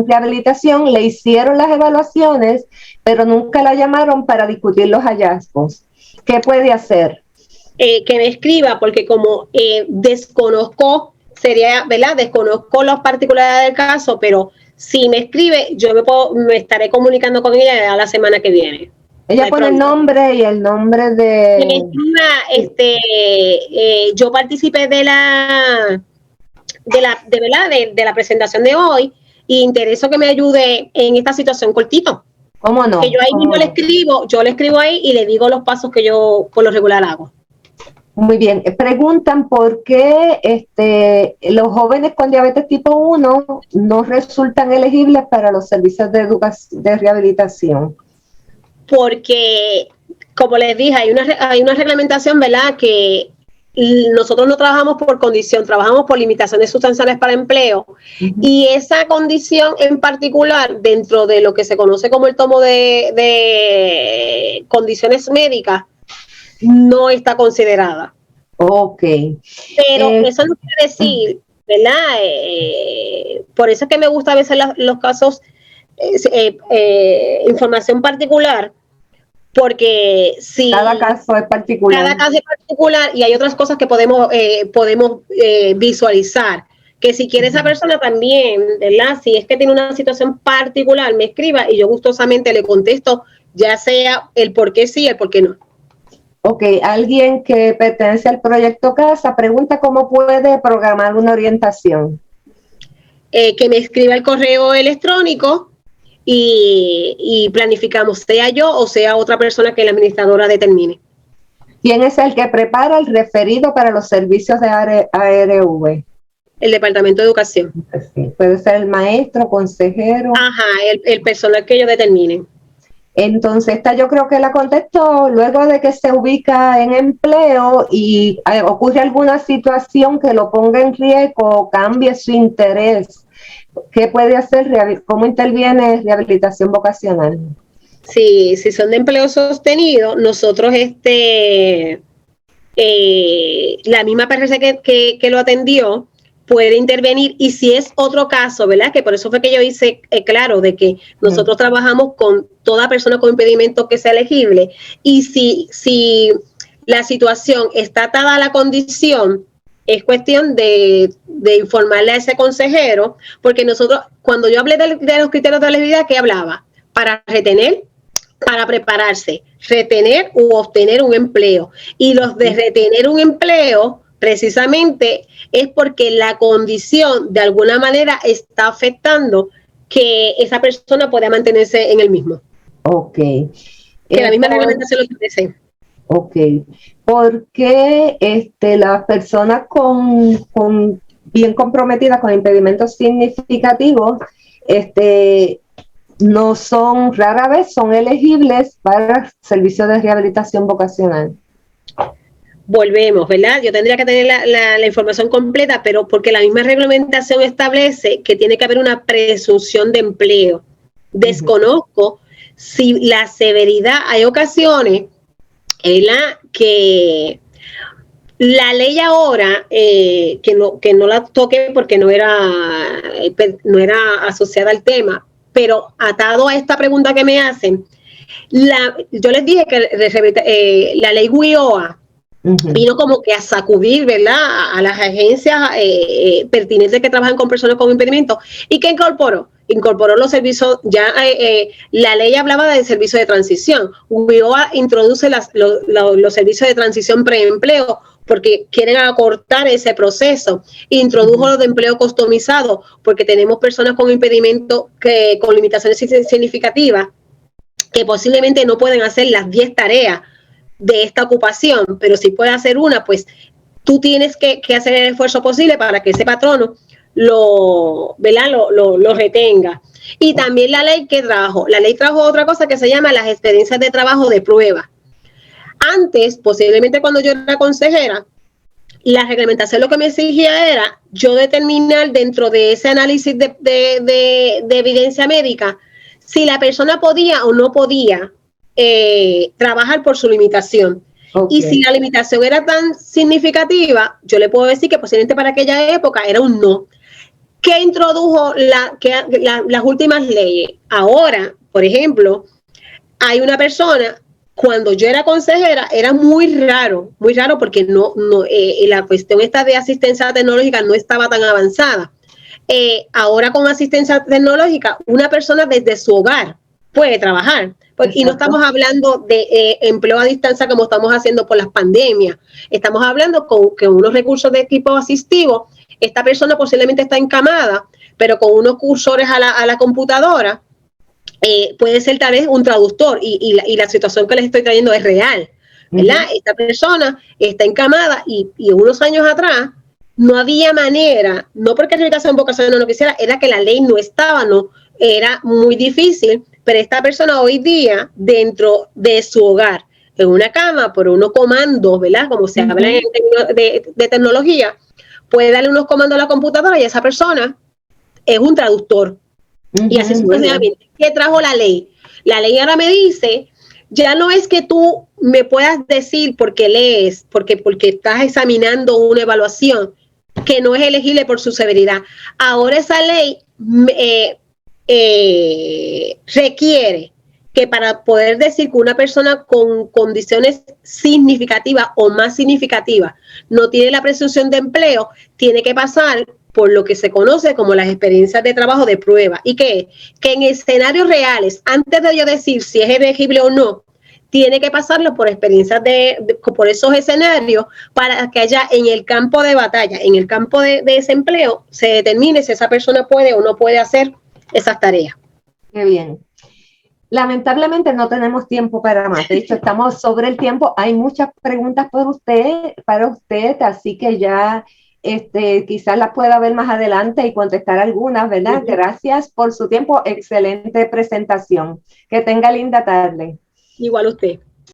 rehabilitación, le hicieron las evaluaciones, pero nunca la llamaron para discutir los hallazgos. ¿Qué puede hacer? Que me escriba, porque como desconozco las particularidades del caso, pero si me escribe, yo me estaré comunicando con ella la semana que viene. Ella pone el nombre y el nombre de... Yo participé de la presentación de hoy y intereso que me ayude en esta situación cortito. ¿Cómo no? Que yo ahí mismo le escribo ahí y le digo los pasos que yo por lo regular hago. Muy bien. Preguntan por qué los jóvenes con diabetes tipo 1 no resultan elegibles para los servicios de rehabilitación. Porque, como les dije, hay una reglamentación, ¿verdad? Que nosotros no trabajamos por condición, trabajamos por limitaciones sustanciales para empleo. Y esa condición en particular, dentro de lo que se conoce como el tomo de condiciones médicas, no está considerada. Ok. Pero eso no quiere decir, ¿verdad? Por eso es que me gusta a veces los casos, información particular, porque si cada caso es particular. Y hay otras cosas que podemos visualizar. Que si quiere esa persona también, ¿verdad? Si es que tiene una situación particular, me escriba y yo gustosamente le contesto, ya sea el por qué sí y el por qué no. Ok, alguien que pertenece al proyecto CASA pregunta cómo puede programar una orientación. Que me escriba el correo electrónico y planificamos, sea yo o sea otra persona que la administradora determine. ¿Quién es el que prepara el referido para los servicios de ARV? El Departamento de Educación. Sí, puede ser el maestro, consejero. Ajá, el personal que ellos determinen. Entonces, esta yo creo que la contesto luego de que se ubica en empleo y ocurre alguna situación que lo ponga en riesgo o cambie su interés. ¿Qué puede hacer? ¿Cómo interviene rehabilitación vocacional? Sí, si son de empleo sostenido, nosotros la misma PRC que lo atendió puede intervenir, y si es otro caso, ¿verdad? Que por eso fue que yo hice claro de que nosotros trabajamos con toda persona con impedimento que sea elegible, y si la situación está atada a la condición, es cuestión de informarle a ese consejero, porque nosotros, cuando yo hablé de los criterios de elegibilidad, ¿qué hablaba? Para retener, para prepararse, retener u obtener un empleo. Y los de retener un empleo, precisamente, es porque la condición de alguna manera está afectando que esa persona pueda mantenerse en el mismo. Ok. Que la misma reglamentación lo establece. Ok. ¿Por qué las personas bien comprometidas con impedimentos significativos no son, rara vez son elegibles para servicios de rehabilitación vocacional? Volvemos, ¿verdad? Yo tendría que tener la información completa, pero porque la misma reglamentación establece que tiene que haber una presunción de empleo. Desconozco si la severidad, hay ocasiones, ¿verdad?, que la ley ahora, que no la toqué porque no era asociada al tema, pero atado a esta pregunta que me hacen, yo les dije que la ley WIOA vino como que a sacudir, ¿verdad?, a las agencias pertinentes que trabajan con personas con impedimento. ¿Y qué incorporó? Incorporó los servicios, ya la ley hablaba de servicios de transición. WIOA introduce los servicios de transición preempleo porque quieren acortar ese proceso. Introdujo los de empleo customizado porque tenemos personas con impedimento, con limitaciones significativas, que posiblemente no pueden hacer las 10 tareas de esta ocupación, pero si puede hacer una, pues tú tienes que hacer el esfuerzo posible para que ese patrono lo retenga. Y también la ley trajo otra cosa que se llama las experiencias de trabajo de prueba. Antes, posiblemente cuando yo era consejera, la reglamentación lo que me exigía era yo determinar dentro de ese análisis de evidencia médica si la persona podía o no podía trabajar por su limitación. Okay. Y si la limitación era tan significativa, yo le puedo decir que posiblemente para aquella época era un no. ¿Qué introdujo las últimas leyes? Ahora, por ejemplo, hay una persona, cuando yo era consejera, era muy raro porque la cuestión esta de asistencia tecnológica no estaba tan avanzada. Ahora con asistencia tecnológica, una persona desde su hogar puede trabajar. Y no estamos hablando de empleo a distancia como estamos haciendo por las pandemias. Estamos hablando con unos recursos de equipo asistivo. Esta persona posiblemente está encamada, pero con unos cursores a la computadora puede ser tal vez un traductor y la situación que les estoy trayendo es real, ¿verdad? Esta persona está encamada y unos años atrás no había manera, no porque la rehabilitación vocacional no lo quisiera, era que la ley no estaba, no, era muy difícil, pero esta persona hoy día, dentro de su hogar, en una cama, por unos comandos, ¿verdad? Como se habla de tecnología, puede darle unos comandos a la computadora y esa persona es un traductor. Y así sucesivamente. ¿Qué trajo la ley? La ley ahora me dice, ya no es que tú me puedas decir porque lees, porque estás examinando una evaluación, que no es elegible por su severidad. Ahora esa ley requiere que para poder decir que una persona con condiciones significativas o más significativas no tiene la presunción de empleo, tiene que pasar por lo que se conoce como las experiencias de trabajo de prueba. ¿Y qué? Que en escenarios reales, antes de yo decir si es elegible o no, tiene que pasarlo por experiencias por esos escenarios para que haya en el campo de batalla, en el campo de desempleo, se determine si esa persona puede o no puede hacer esas tareas. Qué bien. Lamentablemente no tenemos tiempo para más. De hecho, estamos sobre el tiempo. Hay muchas preguntas para usted, así que ya quizás las pueda ver más adelante y contestar algunas, ¿verdad? Gracias por su tiempo. Excelente presentación. Que tenga linda tarde. Igual usted.